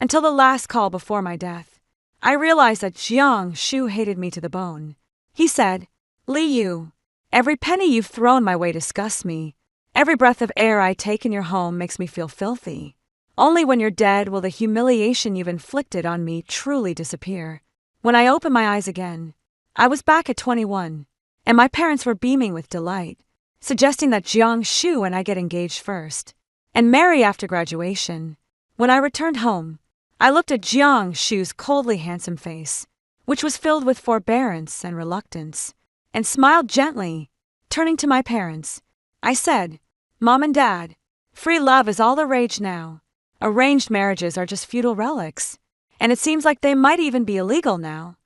until the last call before my death. I realized that Jiang Shu hated me to the bone. He said, "Li Yu, every penny you've thrown my way disgusts me. Every breath of air I take in your home makes me feel filthy. Only when you're dead will the humiliation you've inflicted on me truly disappear." When I opened my eyes again, I was back at 21, and my parents were beaming with delight, suggesting that Jiang Shu and I get engaged first, and marry after graduation. When I returned home, I looked at Jiang Shu's coldly handsome face, which was filled with forbearance and reluctance, and smiled gently. Turning to my parents, I said, "Mom and Dad, free love is all the rage now. Arranged marriages are just feudal relics, and it seems like they might even be illegal now."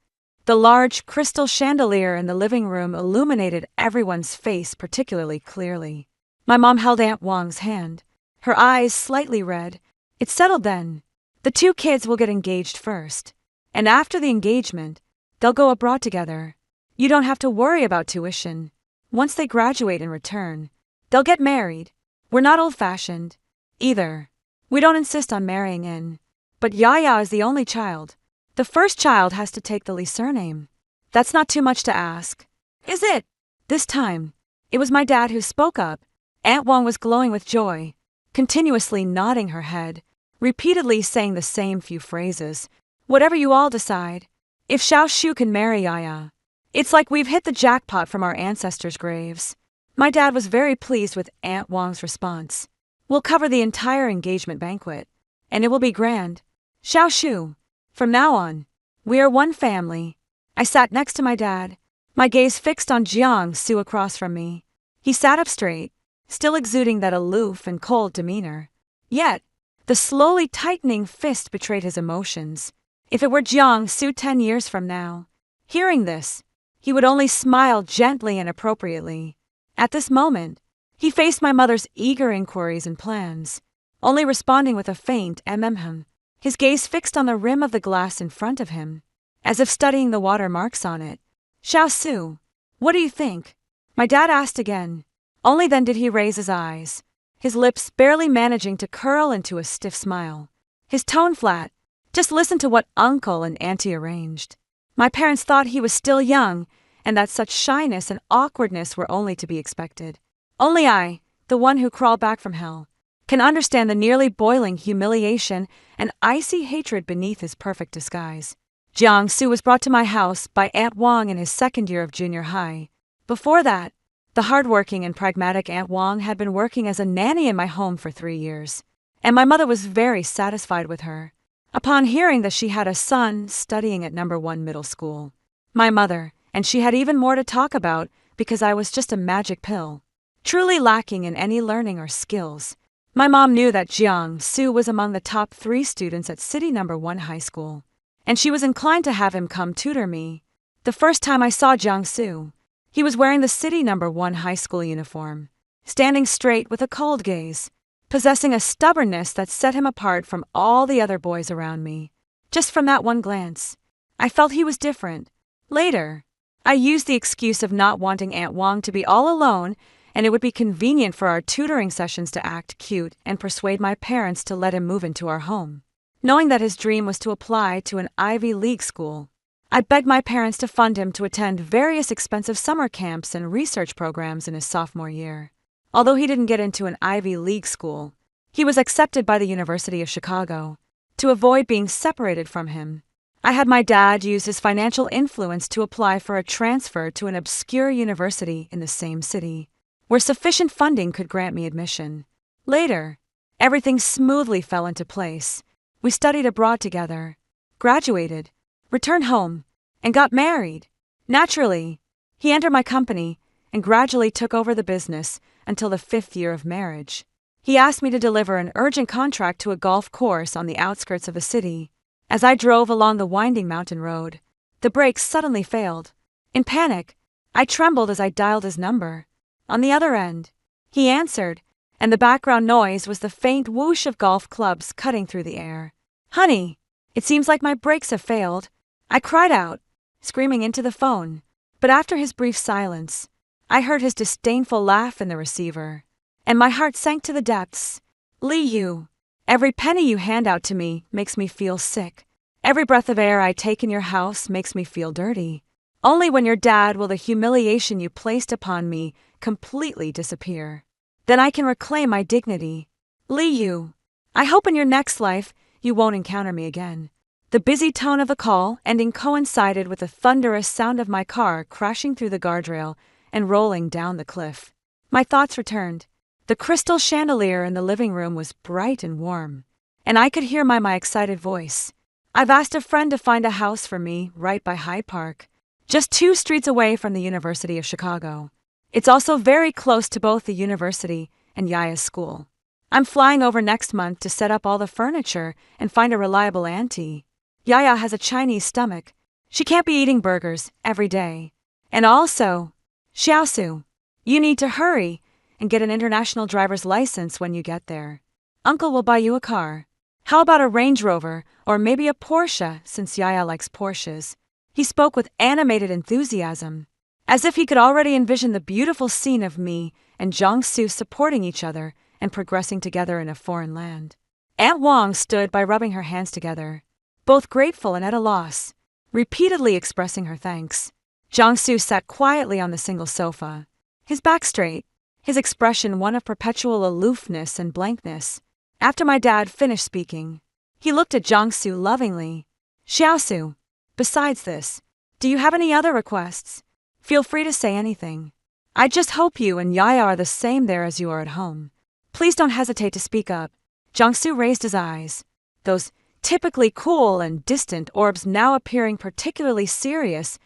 The large crystal chandelier in the living room illuminated everyone's face particularly clearly. My mom held Aunt Wang's hand, her eyes slightly red. "It's settled then. The two kids will get engaged first, and after the engagement, they'll go abroad together. You don't have to worry about tuition. Once they graduate and return, they'll get married. We're not old-fashioned, either. We don't insist on marrying in. But Yaya is the only child. The first child has to take the Li surname. That's not too much to ask, is it?" This time, it was my dad who spoke up. Aunt Wang was glowing with joy, continuously nodding her head, repeatedly saying the same few phrases. "Whatever you all decide, if Xiao Shu can marry Yaya, it's like we've hit the jackpot from our ancestors' graves." My dad was very pleased with Aunt Wang's response. "We'll cover the entire engagement banquet, and it will be grand. Xiao Shu, from now on, we are one family." I sat next to my dad, my gaze fixed on Jiang Su across from me. He sat up straight, still exuding that aloof and cold demeanor. Yet, the slowly tightening fist betrayed his emotions. If it were Jiang Su 10 years from now, hearing this, he would only smile gently and appropriately. At this moment, he faced my mother's eager inquiries and plans, only responding with a faint mm, his gaze fixed on the rim of the glass in front of him, as if studying the water marks on it. "Xiao Su, what do you think?" my dad asked again. Only then did he raise his eyes, his lips barely managing to curl into a stiff smile. His tone flat. "Just listen to what Uncle and Auntie arranged." My parents thought he was still young, and that such shyness and awkwardness were only to be expected. Only I, the one who crawled back from hell, can understand the nearly boiling humiliation and icy hatred beneath his perfect disguise. Jiang Su was brought to my house by Aunt Wang in his second year of junior high. Before that, the hardworking and pragmatic Aunt Wang had been working as a nanny in my home for 3 years, and my mother was very satisfied with her. Upon hearing that she had a son studying at No. 1 middle school, my mother and she had even more to talk about because I was just a magic pill, truly lacking in any learning or skills. My mom knew that Jiang Su was among the top 3 students at City No. 1 high school, and she was inclined to have him come tutor me. The first time I saw Jiang Su, he was wearing the City No. 1 high school uniform, standing straight with a cold gaze, possessing a stubbornness that set him apart from all the other boys around me. Just from that one glance, I felt he was different. Later, I used the excuse of not wanting Aunt Wang to be all alone, and it would be convenient for our tutoring sessions to act cute and persuade my parents to let him move into our home. Knowing that his dream was to apply to an Ivy League school, I begged my parents to fund him to attend various expensive summer camps and research programs in his sophomore year. Although he didn't get into an Ivy League school, he was accepted by the University of Chicago. To avoid being separated from him, I had my dad use his financial influence to apply for a transfer to an obscure university in the same city, where sufficient funding could grant me admission. Later, everything smoothly fell into place. We studied abroad together, graduated, returned home, and got married. Naturally, he entered my company and gradually took over the business until the 5th year of marriage. He asked me to deliver an urgent contract to a golf course on the outskirts of the city. As I drove along the winding mountain road, the brakes suddenly failed. In panic, I trembled as I dialed his number. On the other end, he answered, and the background noise was the faint whoosh of golf clubs cutting through the air. "Honey, it seems like my brakes have failed," I cried out, screaming into the phone. But after his brief silence, I heard his disdainful laugh in the receiver, and my heart sank to the depths. "Li Yu, Every penny you hand out to me makes me feel sick. Every breath of air I take in your house makes me feel dirty. Only when you're dad will the humiliation you placed upon me completely disappear. Then I can reclaim my dignity. Liu, I hope in your next life you won't encounter me again. The busy tone of the call ending coincided with the thunderous sound of my car crashing through the guardrail and rolling down the cliff. My thoughts returned. The crystal chandelier in the living room was bright and warm, and I could hear my excited voice. I've asked a friend to find a house for me right by Hyde Park, just 2 streets away from the University of Chicago. It's also very close to both the university and Yaya's school. I'm flying over next month to set up all the furniture and find a reliable auntie. Yaya has a Chinese stomach. She can't be eating burgers every day. And also, Xiaosu, you need to hurry and get an international driver's license when you get there. Uncle will buy you a car. How about a Range Rover or maybe a Porsche, since Yaya likes Porsches? He spoke with animated enthusiasm, as if he could already envision the beautiful scene of me and Jiangsu supporting each other and progressing together in a foreign land. Aunt Wang stood by rubbing her hands together, both grateful and at a loss, repeatedly expressing her thanks. Jiangsu sat quietly on the single sofa, his back straight, his expression one of perpetual aloofness and blankness. After my dad finished speaking, he looked at Jiangsu lovingly. Xiaosu, besides this, do you have any other requests? Feel free to say anything. I just hope you and Yaya are the same there as you are at home. Please don't hesitate to speak up. Jiangsu raised his eyes, those typically cool and distant orbs now appearing particularly serious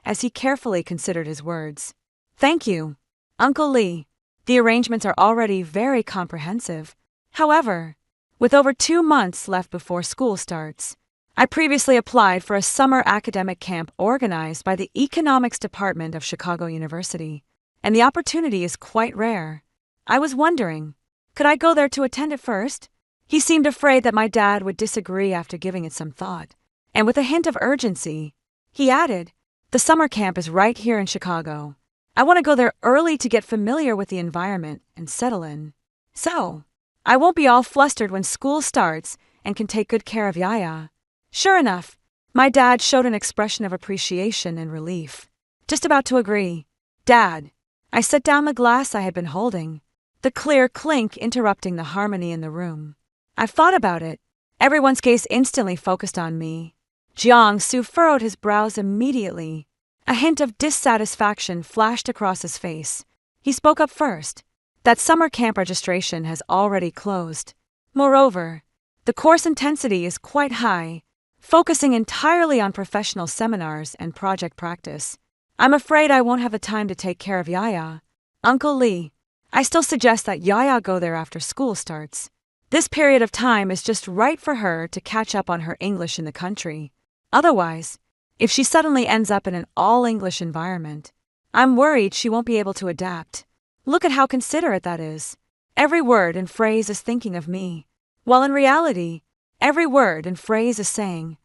as he carefully considered his words. Thank you, Uncle Lee. The arrangements are already very comprehensive. However, with over 2 months left before school starts, I previously applied for a summer academic camp organized by the Economics Department of Chicago University, and the opportunity is quite rare. I was wondering, could I go there to attend it first? He seemed afraid that my dad would disagree after giving it some thought, and with a hint of urgency, he added, the summer camp is right here in Chicago. I want to go there early to get familiar with the environment and settle in. So, I won't be all flustered when school starts and can take good care of Yaya. Sure enough, my dad showed an expression of appreciation and relief. Just about to agree. Dad, I set down the glass I had been holding, the clear clink interrupting the harmony in the room. I've thought about it. Everyone's gaze instantly focused on me. Jiangsu furrowed his brows immediately. A hint of dissatisfaction flashed across his face. He spoke up first. That summer camp registration has already closed. Moreover, the course intensity is quite high, focusing entirely on professional seminars and project practice. I'm afraid I won't have the time to take care of Yaya. Uncle Lee, I still suggest that Yaya go there after school starts. This period of time is just right for her to catch up on her English in the country. Otherwise, if she suddenly ends up in an all-English environment, I'm worried she won't be able to adapt. Look at how considerate that is. Every word and phrase is thinking of me, while in reality, every word and phrase is saying,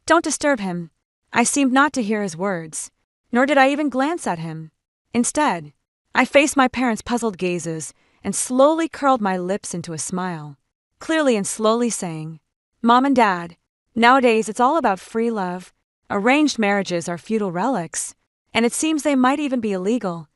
don't disturb him. I seemed not to hear his words, nor did I even glance at him. Instead, I faced my parents' puzzled gazes and slowly curled my lips into a smile, clearly and slowly saying, Mom and Dad, nowadays it's all about free love. Arranged marriages are feudal relics, and it seems they might even be illegal.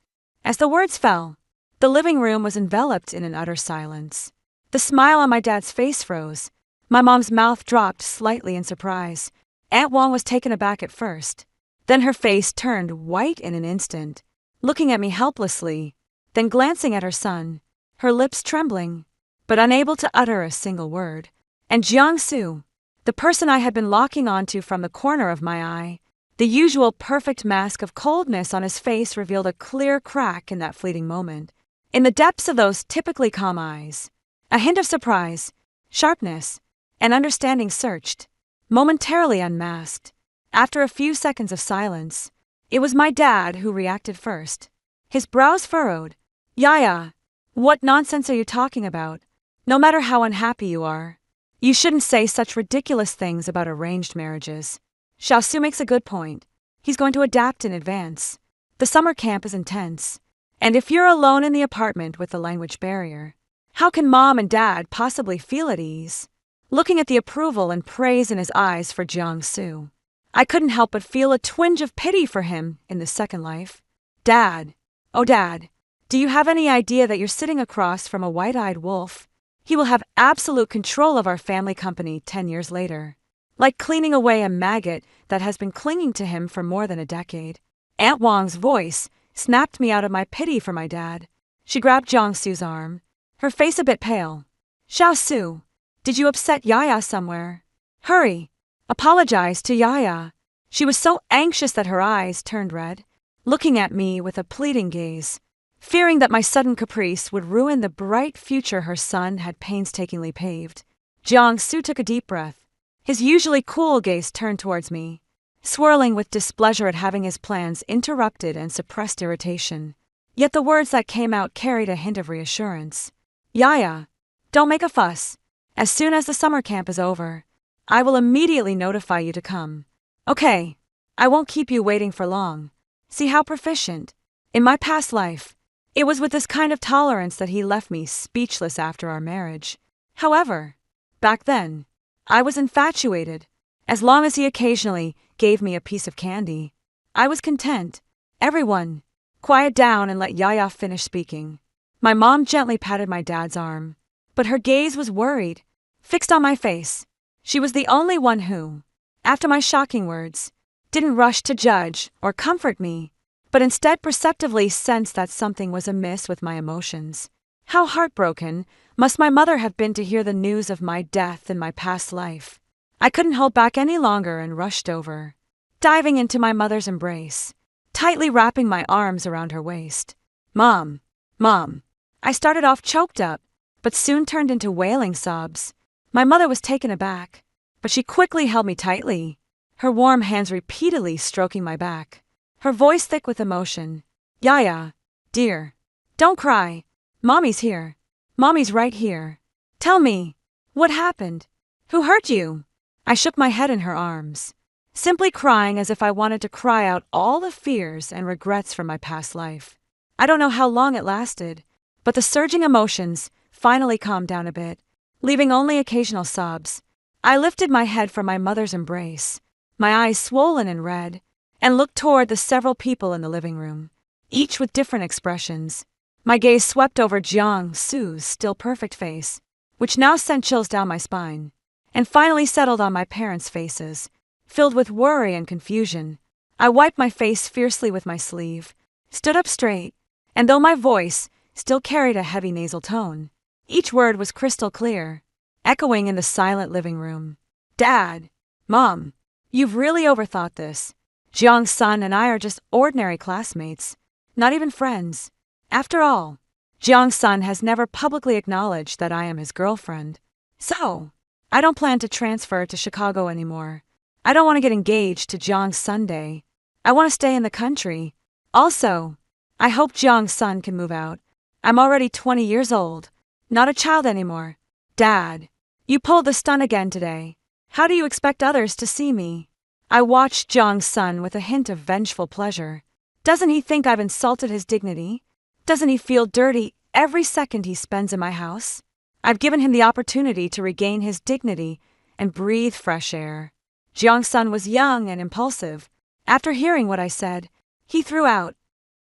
As the words fell, the living room was enveloped in an utter silence. The smile on my dad's face froze. My mom's mouth dropped slightly in surprise. Aunt Wang was taken aback at first. Then her face turned white in an instant, looking at me helplessly, then glancing at her son, her lips trembling, but unable to utter a single word. And Jiangsu, the person I had been locking onto from the corner of my eye, the usual perfect mask of coldness on his face revealed a clear crack in that fleeting moment. In the depths of those typically calm eyes, a hint of surprise, sharpness, and understanding searched, momentarily unmasked. After a few seconds of silence, it was my dad who reacted first. His brows furrowed. Yaya, what nonsense are you talking about? No matter how unhappy you are, you shouldn't say such ridiculous things about arranged marriages. Xiaosu makes a good point. He's going to adapt in advance. The summer camp is intense, and if you're alone in the apartment with the language barrier, How can Mom and Dad possibly feel at ease? Looking at the approval and praise in his eyes for Jiang-Su, I couldn't help but feel a twinge of pity for him in the second life. Dad, oh Dad, do you have any idea that you're sitting across from a white-eyed wolf? He will have absolute control of our family company 10 years later. Like cleaning away a maggot that has been clinging to him for more than a decade. Aunt Wang's voice snapped me out of my pity for my dad. She grabbed Jiang-Su's arm, her face a bit pale. Xiao-Su, did you upset Yaya somewhere? Hurry, apologize to Yaya. She was so anxious that her eyes turned red, looking at me with a pleading gaze, fearing that my sudden caprice would ruin the bright future her son had painstakingly paved. Jiang-Su took a deep breath. His usually cool gaze turned towards me, swirling with displeasure at having his plans interrupted and suppressed irritation. Yet the words that came out carried a hint of reassurance. Yaya, don't make a fuss. As soon as the summer camp is over, I will immediately notify you to come. Okay, I won't keep you waiting for long. See how proficient. In my past life, it was with this kind of tolerance that he left me speechless after our marriage. However, back then, I was infatuated. As long as he occasionally gave me a piece of candy, I was content. Everyone, quiet down and let Yaya finish speaking. My mom gently patted my dad's arm, but her gaze was worried, fixed on my face. She was the only one who, after my shocking words, didn't rush to judge or comfort me, but instead perceptively sensed that something was amiss with my emotions. How heartbroken must my mother have been to hear the news of my death in my past life. I couldn't hold back any longer and rushed over, diving into my mother's embrace, tightly wrapping my arms around her waist. Mom, Mom. I started off choked up, but soon turned into wailing sobs. My mother was taken aback, but she quickly held me tightly, her warm hands repeatedly stroking my back, her voice thick with emotion. Yaya, dear, don't cry. Mommy's here. Mommy's right here. Tell me, what happened? Who hurt you? I shook my head in her arms, simply crying as if I wanted to cry out all the fears and regrets from my past life. I don't know how long it lasted, but the surging emotions finally calmed down a bit, leaving only occasional sobs. I lifted my head from my mother's embrace, my eyes swollen and red, and looked toward the several people in the living room, each with different expressions. My gaze swept over Jiang-Su's still perfect face, which now sent chills down my spine, and finally settled on my parents' faces, filled with worry and confusion. I wiped my face fiercely with my sleeve, stood up straight, and though my voice still carried a heavy nasal tone, each word was crystal clear, echoing in the silent living room. Dad, Mom, you've really overthought this. Jiang-Sun and I are just ordinary classmates, not even friends. After all, Jiang-Sun has never publicly acknowledged that I am his girlfriend. So, I don't plan to transfer to Chicago anymore. I don't want to get engaged to Jiang-Sun Day. I want to stay in the country. Also, I hope Jiang-Sun can move out. I'm already 20 years old, not a child anymore. Dad, you pulled the stunt again today. How do you expect others to see me? I watched Jiang-Sun with a hint of vengeful pleasure. Doesn't he think I've insulted his dignity? Doesn't he feel dirty every second he spends in my house? I've given him the opportunity to regain his dignity and breathe fresh air. Jiang-Sun was young and impulsive. After hearing what I said, he threw out,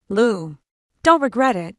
Lou, don't regret it,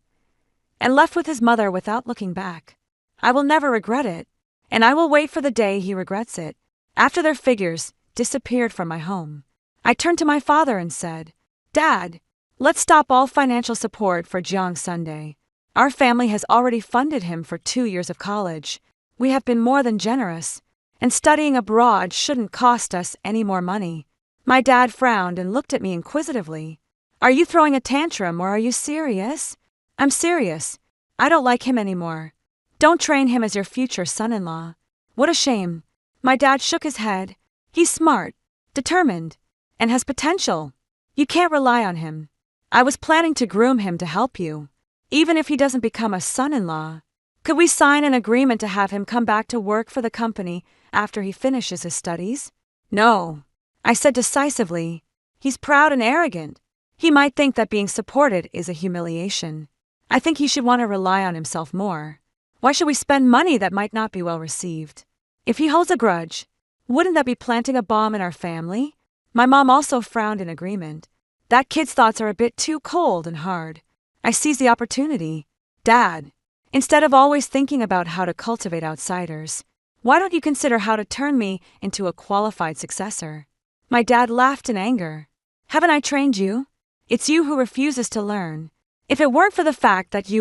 and left with his mother without looking back. I will never regret it, and I will wait for the day he regrets it. After their figures disappeared from my home, I turned to my father and said, Dad, let's stop all financial support for Jiang-Sun Day. Our family has already funded him for 2 years of college. We have been more than generous, and studying abroad shouldn't cost us any more money. My dad frowned and looked at me inquisitively. Are you throwing a tantrum or are you serious? I'm serious. I don't like him anymore. Don't train him as your future son-in-law. What a shame. My dad shook his head. He's smart, determined, and has potential. You can't rely on him. I was planning to groom him to help you, even if he doesn't become a son-in-law. Could we sign an agreement to have him come back to work for the company after he finishes his studies? No, I said decisively. He's proud and arrogant. He might think that being supported is a humiliation. I think he should want to rely on himself more. Why should we spend money that might not be well received? If he holds a grudge, wouldn't that be planting a bomb in our family? My mom also frowned in agreement. That kid's thoughts are a bit too cold and hard. I seized the opportunity. Dad, instead of always thinking about how to cultivate outsiders, why don't you consider how to turn me into a qualified successor? My dad laughed in anger. Haven't I trained you? It's you who refuses to learn. If it weren't for the fact that he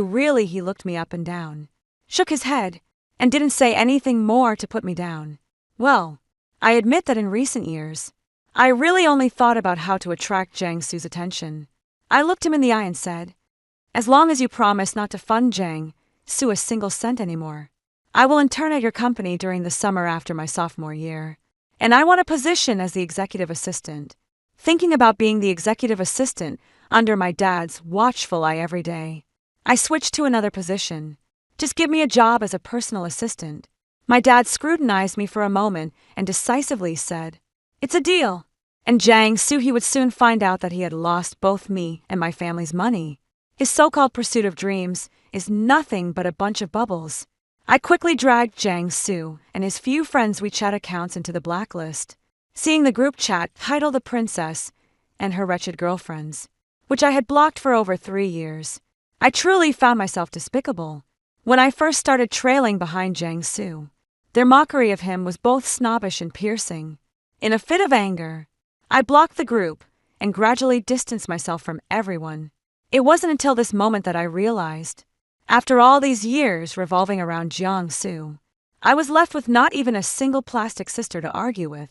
looked me up and down, shook his head, and didn't say anything more to put me down. Well, I admit that in recent years, I really only thought about how to attract Jiang Su's attention. I looked him in the eye and said, as long as you promise not to fund Jiang Su a single cent anymore, I will intern at your company during the summer after my sophomore year. And I want a position as the executive assistant. Thinking about being the executive assistant under my dad's watchful eye every day, I switched to another position. Just give me a job as a personal assistant. My dad scrutinized me for a moment and decisively said, it's a deal. And Jiang Su, he would soon find out that he had lost both me and my family's money. His so-called pursuit of dreams is nothing but a bunch of bubbles. I quickly dragged Jiang Su and his few friends' WeChat accounts into the blacklist, seeing the group chat titled The Princess and Her Wretched Girlfriends, which I had blocked for over 3 years. I truly found myself despicable. When I first started trailing behind Jiang Su, their mockery of him was both snobbish and piercing. In a fit of anger, I blocked the group and gradually distanced myself from everyone. It wasn't until this moment that I realized, after all these years revolving around Jiang Su, I was left with not even a single plastic sister to argue with.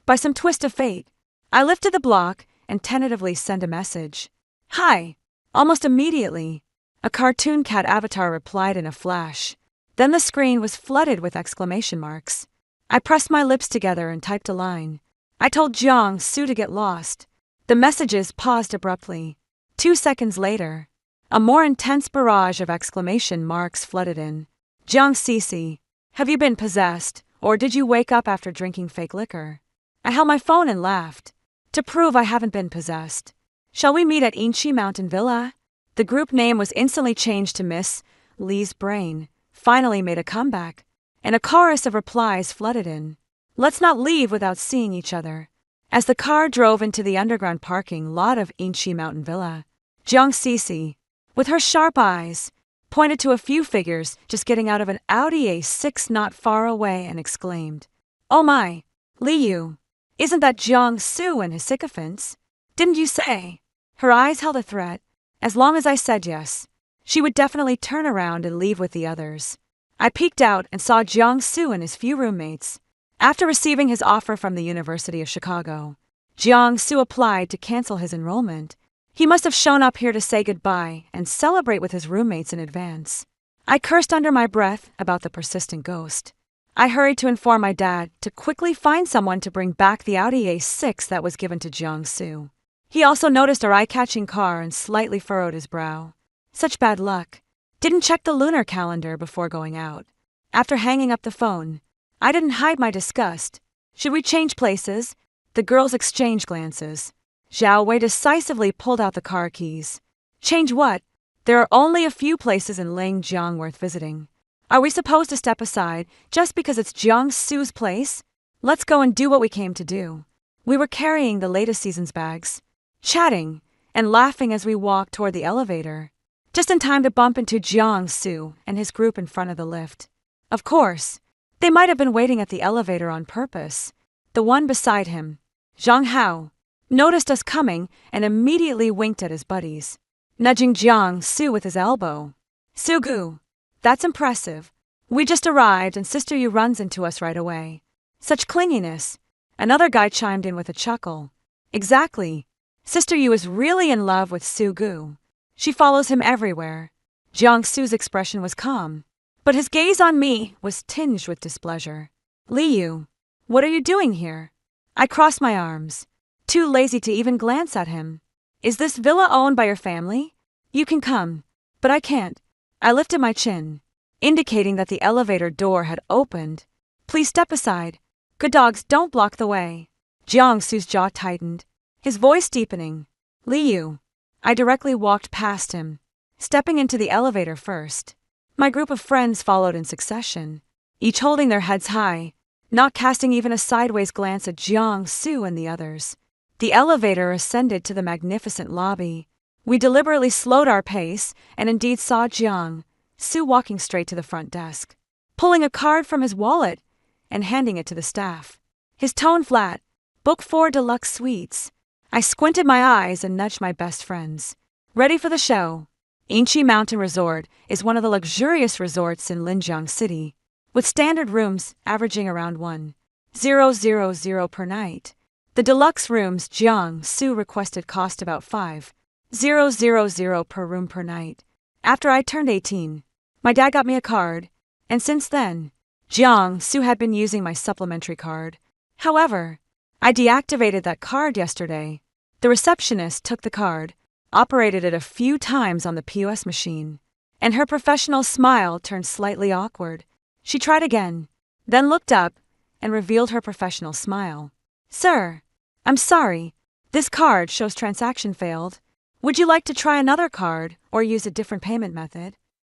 By some twist of fate, I lifted the block and tentatively sent a message. Hi! Almost immediately, a cartoon cat avatar replied in a flash. Then the screen was flooded with exclamation marks. I pressed my lips together and typed a line. I told Jiang Su to get lost. The messages paused abruptly. 2 seconds later, a more intense barrage of exclamation marks flooded in. Jiang Cici, have you been possessed, or did you wake up after drinking fake liquor? I held my phone and laughed. To prove I haven't been possessed, shall we meet at Inchi Mountain Villa? The group name was instantly changed to Miss Lee's brain, finally made a comeback, and a chorus of replies flooded in. Let's not leave without seeing each other. As the car drove into the underground parking lot of Inchi Mountain Villa, Jiang Cici, with her sharp eyes, pointed to a few figures just getting out of an Audi A6 not far away and exclaimed, "Oh my, Liu, isn't that Jiang Su and his sycophants? Didn't you say?" Her eyes held a threat. As long as I said yes, she would definitely turn around and leave with the others. I peeked out and saw Jiang Su and his few roommates. After receiving his offer from the University of Chicago, Jiang Su applied to cancel his enrollment. He must have shown up here to say goodbye and celebrate with his roommates in advance. I cursed under my breath about the persistent ghost. I hurried to inform my dad to quickly find someone to bring back the Audi A6 that was given to Jiang Su. He also noticed our eye-catching car and slightly furrowed his brow. Such bad luck. Didn't check the lunar calendar before going out. After hanging up the phone, I didn't hide my disgust. Should we change places? The girls exchanged glances. Zhao Wei decisively pulled out the car keys. Change what? There are only a few places in Langjiang worth visiting. Are we supposed to step aside just because it's Jiang Su's place? Let's go and do what we came to do. We were carrying the latest season's bags, chatting and laughing as we walked toward the elevator, just in time to bump into Jiang Su and his group in front of the lift. Of course, they might have been waiting at the elevator on purpose. The one beside him, Zhang Hao, noticed us coming and immediately winked at his buddies, nudging Jiang Su with his elbow. "Sugu, that's impressive. We just arrived and Sister Yu runs into us right away. Such clinginess." Another guy chimed in with a chuckle. "Exactly. Sister Yu is really in love with Sugu. She follows him everywhere." Jiang Su's expression was calm, but his gaze on me was tinged with displeasure. "Liu, what are you doing here?" I crossed my arms, too lazy to even glance at him. "Is this villa owned by your family? You can come, but I can't." I lifted my chin, indicating that the elevator door had opened. "Please step aside. Good dogs don't block the way." Jiang Su's jaw tightened, his voice deepening. "Liu." I directly walked past him, stepping into the elevator first. My group of friends followed in succession, each holding their heads high, not casting even a sideways glance at Jiang Su and the others. The elevator ascended to the magnificent lobby. We deliberately slowed our pace and indeed saw Jiang Su walking straight to the front desk, pulling a card from his wallet and handing it to the staff. His tone flat, "Book 4 Deluxe Suites." I squinted my eyes and nudged my best friends. Ready for the show. Inchi Mountain Resort is one of the luxurious resorts in Linjiang City, with standard rooms averaging around 1,000 per night. The deluxe rooms Jiang Su requested cost about 5,000 per room per night. After I turned 18, my dad got me a card, and since then, Jiang Su had been using my supplementary card. However, I deactivated that card yesterday. The receptionist took the card, operated it a few times on the POS machine, and her professional smile turned slightly awkward. She tried again, then looked up and revealed her professional smile. "Sir, I'm sorry. This card shows transaction failed. Would you like to try another card or use a different payment method?"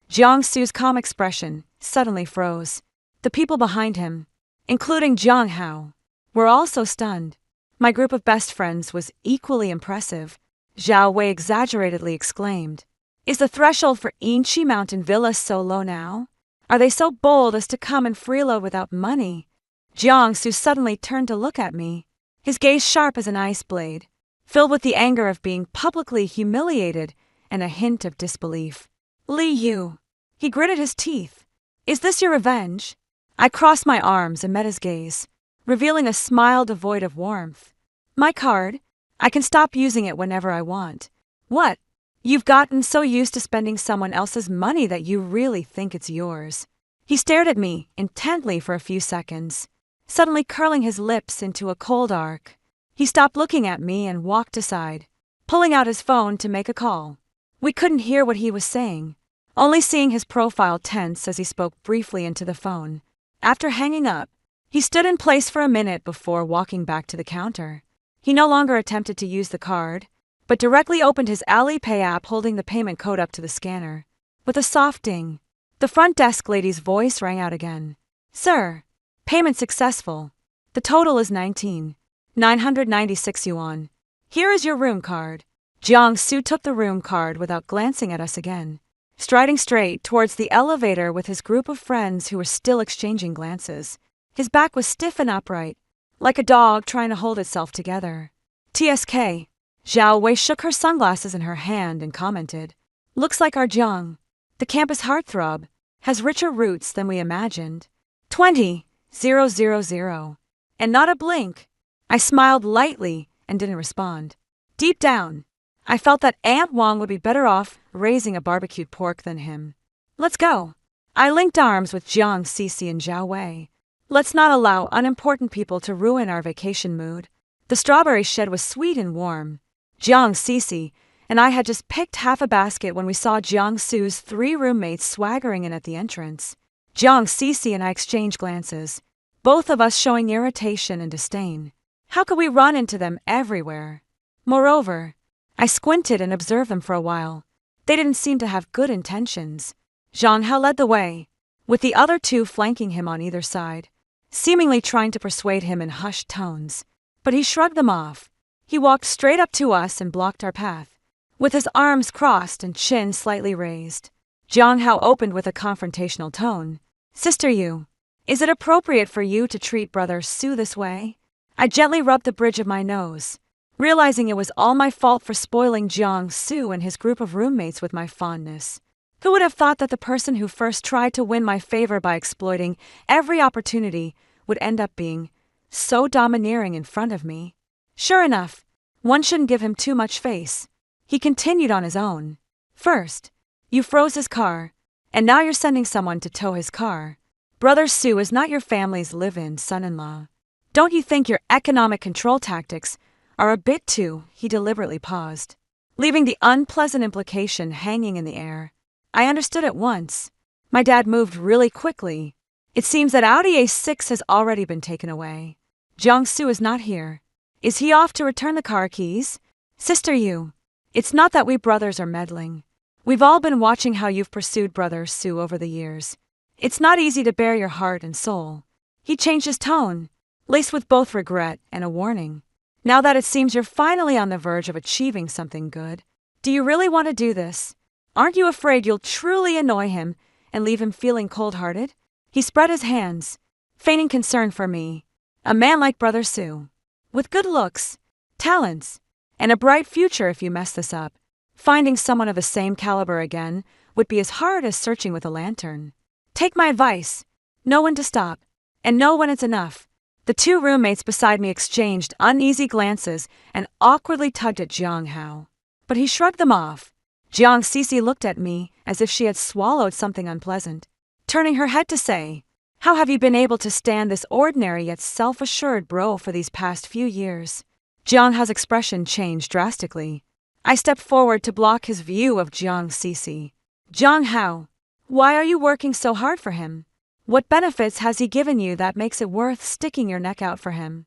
Jiang Su's calm expression suddenly froze. The people behind him, including Jiang Hao, were also stunned. My group of best friends was equally impressive. Zhao Wei exaggeratedly exclaimed, "Is the threshold for Inchi Mountain Villas so low now? Are they so bold as to come and freeload without money?" Jiang Su suddenly turned to look at me, his gaze sharp as an ice blade, filled with the anger of being publicly humiliated and a hint of disbelief. "Li Yu," he gritted his teeth, "is this your revenge?" I crossed my arms and met his gaze, revealing a smile devoid of warmth. "My card? I can stop using it whenever I want." "What? You've gotten so used to spending someone else's money that you really think it's yours." He stared at me intently for a few seconds, suddenly curling his lips into a cold arc. He stopped looking at me and walked aside, pulling out his phone to make a call. We couldn't hear what he was saying, only seeing his profile tense as he spoke briefly into the phone. After hanging up, he stood in place for a minute before walking back to the counter. He no longer attempted to use the card, but directly opened his Alipay app, holding the payment code up to the scanner. With a soft ding, the front desk lady's voice rang out again. "Sir, payment successful. The total is 19,996 yuan. Here is your room card." Jiang Su took the room card without glancing at us again, striding straight towards the elevator with his group of friends who were still exchanging glances. His back was stiff and upright, like a dog trying to hold itself together. "TSK." Zhao Wei shook her sunglasses in her hand and commented, "Looks like our Jiang, the campus heartthrob, has richer roots than we imagined. 20,000. And not a blink." I smiled lightly and didn't respond. Deep down, I felt that Aunt Wang would be better off raising a barbecued pork than him. "Let's go." I linked arms with Jiang Cici and Zhao Wei. "Let's not allow unimportant people to ruin our vacation mood." The strawberry shed was sweet and warm. Jiang Cici and I had just picked half a basket when we saw Jiang Su's 3 roommates swaggering in at the entrance. Jiang Cici and I exchanged glances, both of us showing irritation and disdain. How could we run into them everywhere? Moreover, I squinted and observed them for a while. They didn't seem to have good intentions. Zhang Hao led the way, with the other 2 flanking him on either side, seemingly trying to persuade him in hushed tones. But he shrugged them off. He walked straight up to us and blocked our path, with his arms crossed and chin slightly raised. Zhang Hao opened with a confrontational tone. "Sister Yu, is it appropriate for you to treat Brother Su this way?" I gently rubbed the bridge of my nose, realizing it was all my fault for spoiling Jiang Su and his group of roommates with my fondness. Who would have thought that the person who first tried to win my favor by exploiting every opportunity would end up being so domineering in front of me? Sure enough, one shouldn't give him too much face. He continued on his own. "First, you froze his car, and now you're sending someone to tow his car. Brother Su is not your family's live-in son-in-law. Don't you think your economic control tactics are a bit too?" He deliberately paused, leaving the unpleasant implication hanging in the air. I understood at once. My dad moved really quickly. It seems that Audi A6 has already been taken away. Jiang Su is not here. Is he off to return the car keys? "Sister Yu, it's not that we brothers are meddling. We've all been watching how you've pursued Brother Sue over the years. It's not easy to bare your heart and soul. He changed his tone, laced with both regret and a warning. Now that it seems you're finally on the verge of achieving something good, do you really want to do this? Aren't you afraid you'll truly annoy him and leave him feeling cold-hearted? He spread his hands, feigning concern for me. A man like Brother Sue, with good looks, talents, and a bright future if you mess this up. Finding someone of the same caliber again would be as hard as searching with a lantern. Take my advice. Know when to stop, and know when it's enough. The two roommates beside me exchanged uneasy glances and awkwardly tugged at Jiang Hao. But he shrugged them off. Jiang Cece looked at me as if she had swallowed something unpleasant, turning her head to say, "How have you been able to stand this ordinary yet self-assured bro for these past few years?" Jiang Hao's expression changed drastically. I stepped forward to block his view of Jiang Cece. "Jiang Hao, why are you working so hard for him? What benefits has he given you that makes it worth sticking your neck out for him?"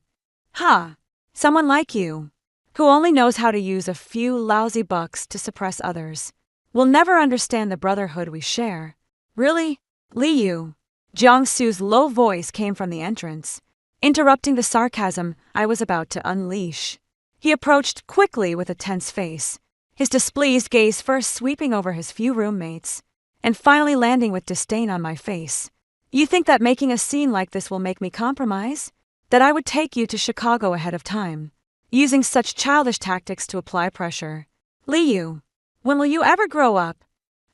"Ha! Someone like you, who only knows how to use a few lousy bucks to suppress others, will never understand the brotherhood we share. Really, Li Yu?" Jiang Su's low voice came from the entrance, interrupting the sarcasm I was about to unleash. He approached quickly with a tense face, his displeased gaze first sweeping over his few roommates, and finally landing with disdain on my face. "You think that making a scene like this will make me compromise? That I would take you to Chicago ahead of time, using such childish tactics to apply pressure? Li Yu, when will you ever grow up?"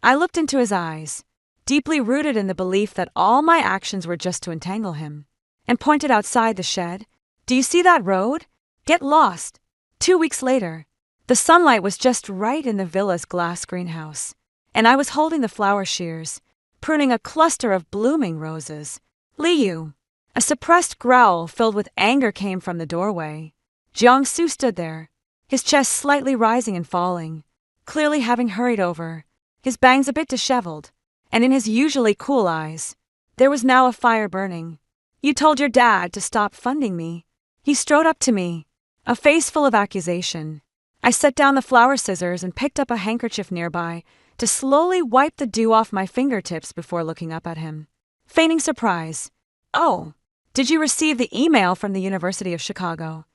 I looked into his eyes, deeply rooted in the belief that all my actions were just to entangle him, and pointed outside the shed. "Do you see that road? Get lost." 2 weeks later, the sunlight was just right in the villa's glass greenhouse, and I was holding the flower shears, pruning a cluster of blooming roses. "Li Yu." A suppressed growl filled with anger came from the doorway. Jiang Su stood there, his chest slightly rising and falling, clearly having hurried over, his bangs a bit disheveled, and in his usually cool eyes, there was now a fire burning. "You told your dad to stop funding me." He strode up to me, a face full of accusation. I set down the flower scissors and picked up a handkerchief nearby to slowly wipe the dew off my fingertips before looking up at him, feigning surprise. "Oh, did you receive the email from the University of Chicago?"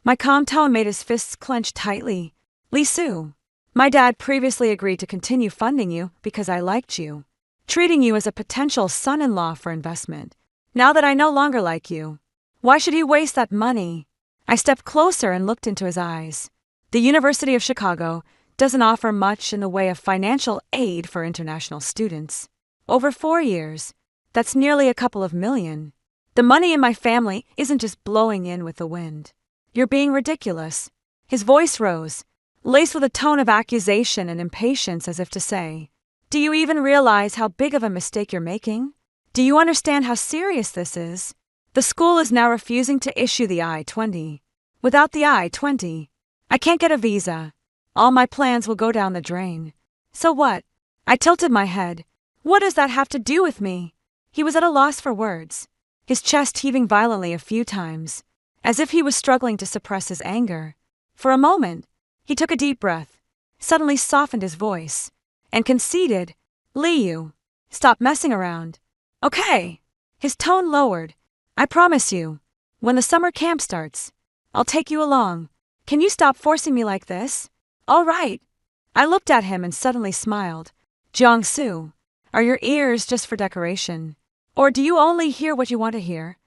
My calm tone made his fists clench tightly. "Li Su, my dad previously agreed to continue funding you because I liked you, treating you as a potential son-in-law for investment. Now that I no longer like you, why should he waste that money?" I stepped closer and looked into his eyes. "The University of Chicago doesn't offer much in the way of financial aid for international students. Over 4 years, that's nearly a couple of million. The money in my family isn't just blowing in with the wind. You're being ridiculous." His voice rose, laced with a tone of accusation and impatience, as if to say, "Do you even realize how big of a mistake you're making? Do you understand how serious this is? The school is now refusing to issue the I-20. Without the I-20, I can't get a visa. All my plans will go down the drain. So what?" I tilted my head. "What does that have to do with me?" He was at a loss for words, his chest heaving violently a few times, as if he was struggling to suppress his anger. For a moment, he took a deep breath, suddenly softened his voice, and conceded, "Li Yu, stop messing around. Okay." His tone lowered. "I promise you, when the summer camp starts, I'll take you along. Can you stop forcing me like this?" "All right." I looked at him and suddenly smiled. "Jiang Su, are your ears just for decoration? Or do you only hear what you want to hear?"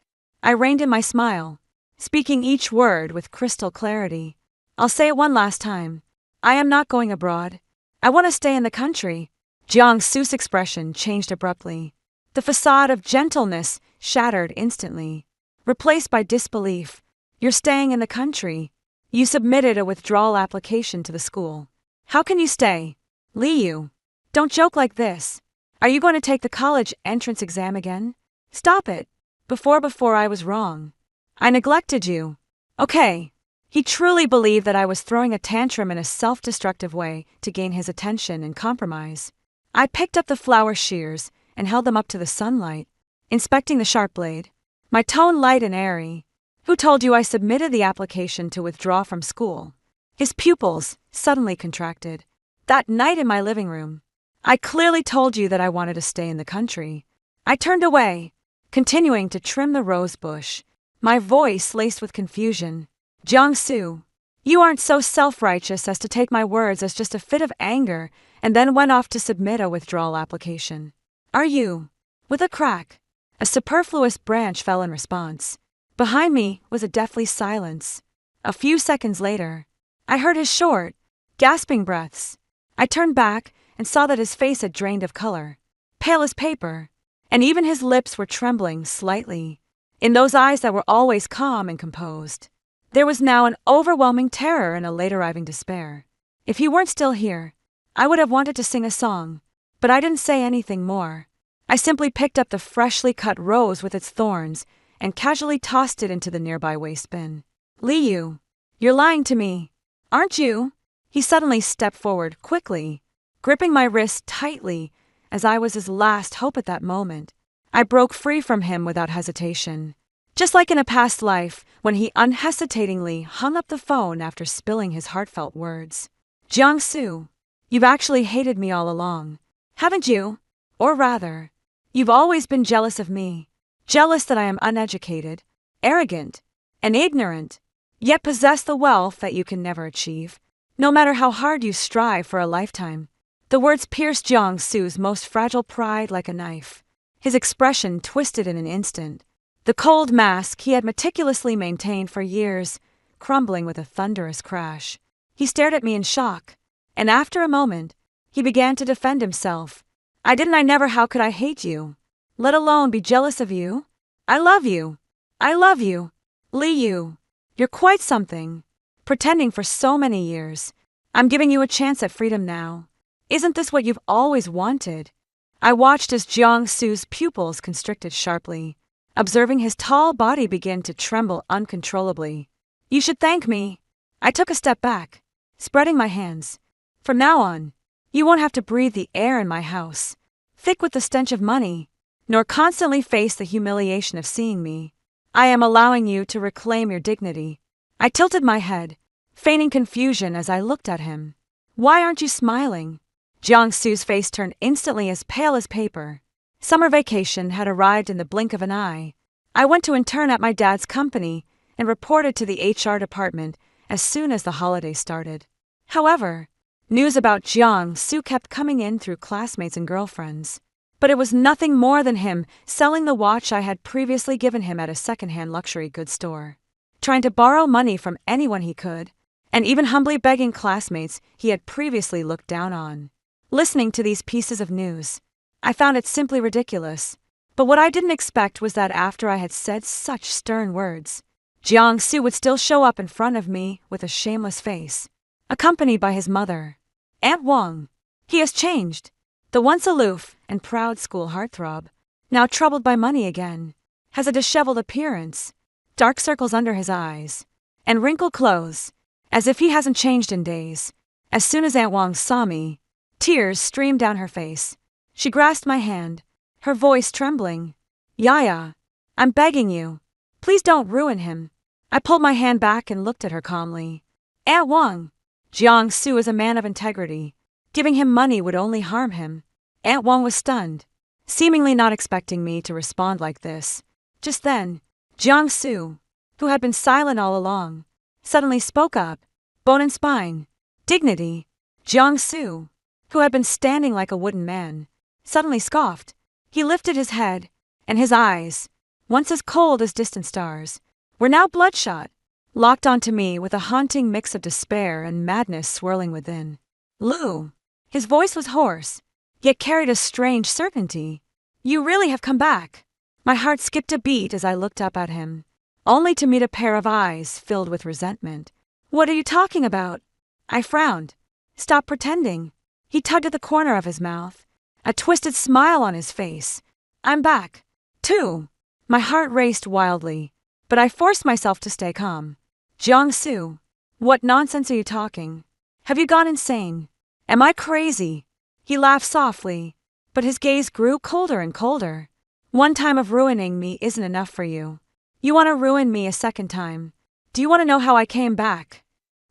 I reined in my smile, speaking each word with crystal clarity. "I'll say it one last time. I am not going abroad. I want to stay in the country." Jiang Su's expression changed abruptly. The facade of gentleness shattered instantly, replaced by disbelief. "You're staying in the country. You submitted a withdrawal application to the school. How can you stay? Li Yu, don't joke like this. Are you going to take the college entrance exam again? Stop it. Before I was wrong. I neglected you." Okay. He truly believed that I was throwing a tantrum in a self-destructive way to gain his attention and compromise. I picked up the flower shears and held them up to the sunlight, inspecting the sharp blade, my tone light and airy. "Who told you I submitted the application to withdraw from school?" His pupils suddenly contracted. "That night in my living room, I clearly told you that I wanted to stay in the country. I turned away, continuing to trim the rose bush, my voice laced with confusion. Jiangsu, you aren't so self-righteous as to take my words as just a fit of anger and then went off to submit a withdrawal application. Are you? With a crack, a superfluous branch fell in response. Behind me was a deathly silence. A few seconds later, I heard his short, gasping breaths. I turned back and saw that his face had drained of color, pale as paper, and even his lips were trembling slightly. In those eyes that were always calm and composed, there was now an overwhelming terror and a late-arriving despair. If he weren't still here, I would have wanted to sing a song, but I didn't say anything more. I simply picked up the freshly cut rose with its thorns and casually tossed it into the nearby waste bin. Liu, you're lying to me, aren't you? He suddenly stepped forward quickly, gripping my wrist tightly as I was his last hope at that moment. I broke free from him without hesitation, just like in a past life when he unhesitatingly hung up the phone after spilling his heartfelt words. Jiangsu, you've actually hated me all along, haven't you? Or rather, you've always been jealous of me, jealous that I am uneducated, arrogant, and ignorant, yet possess the wealth that you can never achieve, no matter how hard you strive for a lifetime. The words pierced Jiangsu's most fragile pride like a knife. His expression twisted in an instant, the cold mask he had meticulously maintained for years crumbling with a thunderous crash. He stared at me in shock, and after a moment, he began to defend himself. I never, how could I hate you? Let alone be jealous of you? I love you. I love you. Liu, you're quite something. Pretending for so many years. I'm giving you a chance at freedom now. Isn't this what you've always wanted? I watched as Jiangsu's pupils constricted sharply, observing his tall body begin to tremble uncontrollably. You should thank me. I took a step back, spreading my hands. From now on, you won't have to breathe the air in my house, thick with the stench of money, nor constantly face the humiliation of seeing me. I am allowing you to reclaim your dignity. I tilted my head, feigning confusion as I looked at him. Why aren't you smiling? Jiangsu's face turned instantly as pale as paper. Summer vacation had arrived in the blink of an eye. I went to intern at my dad's company and reported to the HR department as soon as the holiday started. However, news about Jiangsu kept coming in through classmates and girlfriends. But it was nothing more than him selling the watch I had previously given him at a secondhand luxury goods store, trying to borrow money from anyone he could, and even humbly begging classmates he had previously looked down on. Listening to these pieces of news, I found it simply ridiculous. But what I didn't expect was that after I had said such stern words, Jiangsu would still show up in front of me with a shameless face, accompanied by his mother, Aunt Wang. He has changed. The once aloof and proud school heartthrob, now troubled by money again, has a disheveled appearance, dark circles under his eyes, and wrinkled clothes, as if he hasn't changed in days. As soon as Aunt Wang saw me, tears streamed down her face. She grasped my hand, her voice trembling. Yaya, I'm begging you. Please don't ruin him. I pulled my hand back and looked at her calmly. Aunt Wang, Jiangsu is a man of integrity. Giving him money would only harm him. Aunt Wang was stunned, seemingly not expecting me to respond like this. Just then, Jiangsu, who had been silent all along, suddenly spoke up, bone and spine, dignity. Jiangsu, who had been standing like a wooden man, suddenly scoffed. He lifted his head, and his eyes, once as cold as distant stars, were now bloodshot, locked onto me with a haunting mix of despair and madness swirling within. Lou. His voice was hoarse, yet carried a strange certainty. You really have come back. My heart skipped a beat as I looked up at him, only to meet a pair of eyes filled with resentment. What are you talking about? I frowned. Stop pretending. He tugged at the corner of his mouth, a twisted smile on his face. I'm back, too. My heart raced wildly, but I forced myself to stay calm. Jiangsu, what nonsense are you talking? Have you gone insane? Am I crazy? He laughed softly, but his gaze grew colder and colder. One time of ruining me isn't enough for you. You want to ruin me a second time. Do you want to know how I came back?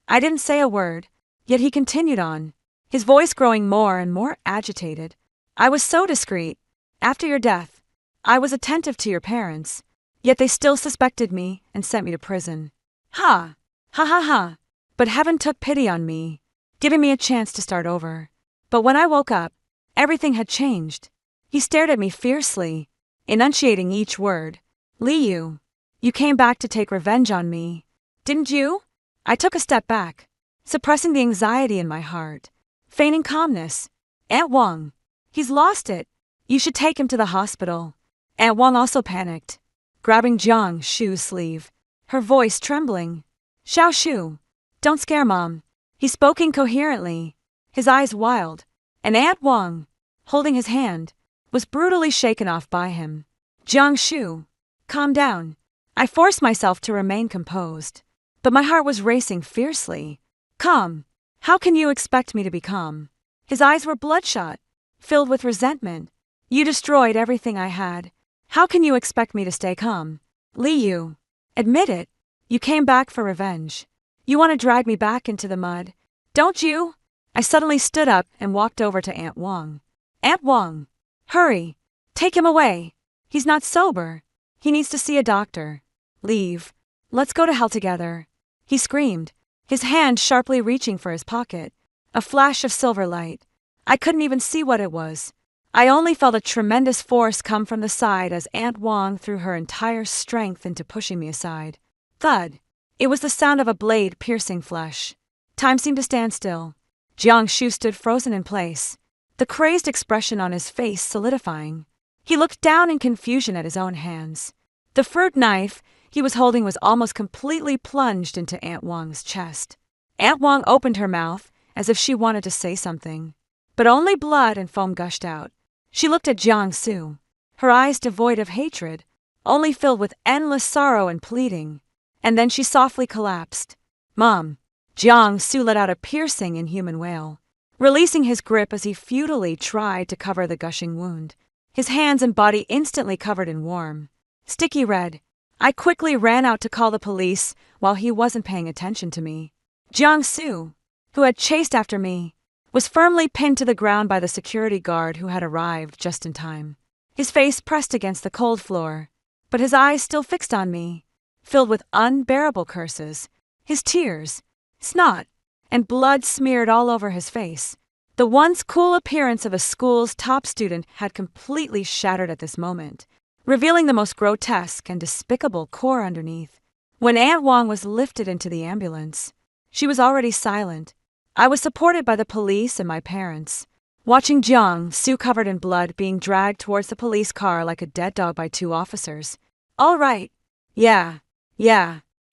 I didn't say a word, yet he continued on. his voice growing more and more agitated. I was so discreet. After your death, I was attentive to your parents, yet they still suspected me and sent me to prison. Ha! Ha ha ha! But heaven took pity on me, giving me a chance to start over. But when I woke up, everything had changed. He stared at me fiercely, enunciating each word. Liu, you came back to take revenge on me, didn't you? I took a step back, suppressing the anxiety in my heart, feigning calmness. Aunt Wang, he's lost it. You should take him to the hospital. Aunt Wang also panicked, grabbing Jiang Shu's sleeve, her voice trembling. Xiao Shu, don't scare Mom. He spoke incoherently, his eyes wild, and Aunt Wang, holding his hand, was brutally shaken off by him. Jiang Shu, calm down. I forced myself to remain composed, but my heart was racing fiercely. Calm? How can you expect me to be calm? His eyes were bloodshot, filled with resentment. You destroyed everything I had. How can you expect me to stay calm? Liu, admit it. You came back for revenge. You want to drag me back into the mud, don't you? I suddenly stood up and walked over to Aunt Wang. Aunt Wang, hurry. Take him away. He's not sober. He needs to see a doctor. Leave. Let's go to hell together. He screamed, his hand sharply reaching for his pocket. A flash of silver light. I couldn't even see what it was. I only felt a tremendous force come from the side as Aunt Wang threw her entire strength into pushing me aside. Thud. It was the sound of a blade piercing flesh. Time seemed to stand still. Jiang Shu stood frozen in place, the crazed expression on his face solidifying. He looked down in confusion at his own hands. The fruit knife he was holding was almost completely plunged into Aunt Wang's chest. Aunt Wang opened her mouth as if she wanted to say something, but only blood and foam gushed out. She looked at Jiang Shu, her eyes devoid of hatred, only filled with endless sorrow and pleading. And then she softly collapsed. Mom. Jiang Shu let out a piercing, inhuman wail, releasing his grip as he futilely tried to cover the gushing wound. His hands and body instantly covered in warm, sticky red. I quickly ran out to call the police while he wasn't paying attention to me. Jiang Shu, who had chased after me, was firmly pinned to the ground by the security guard who had arrived just in time. His face pressed against the cold floor, but his eyes still fixed on me, filled with unbearable curses. His tears, snot, and blood smeared all over his face. The once cool appearance of a school's top student had completely shattered at this moment, revealing the most grotesque and despicable core underneath. When Aunt Wang was lifted into the ambulance, she was already silent. I was supported by the police and my parents, watching Jiang Shu covered in blood being dragged towards the police car like a dead dog by two officers. All right. Yeah.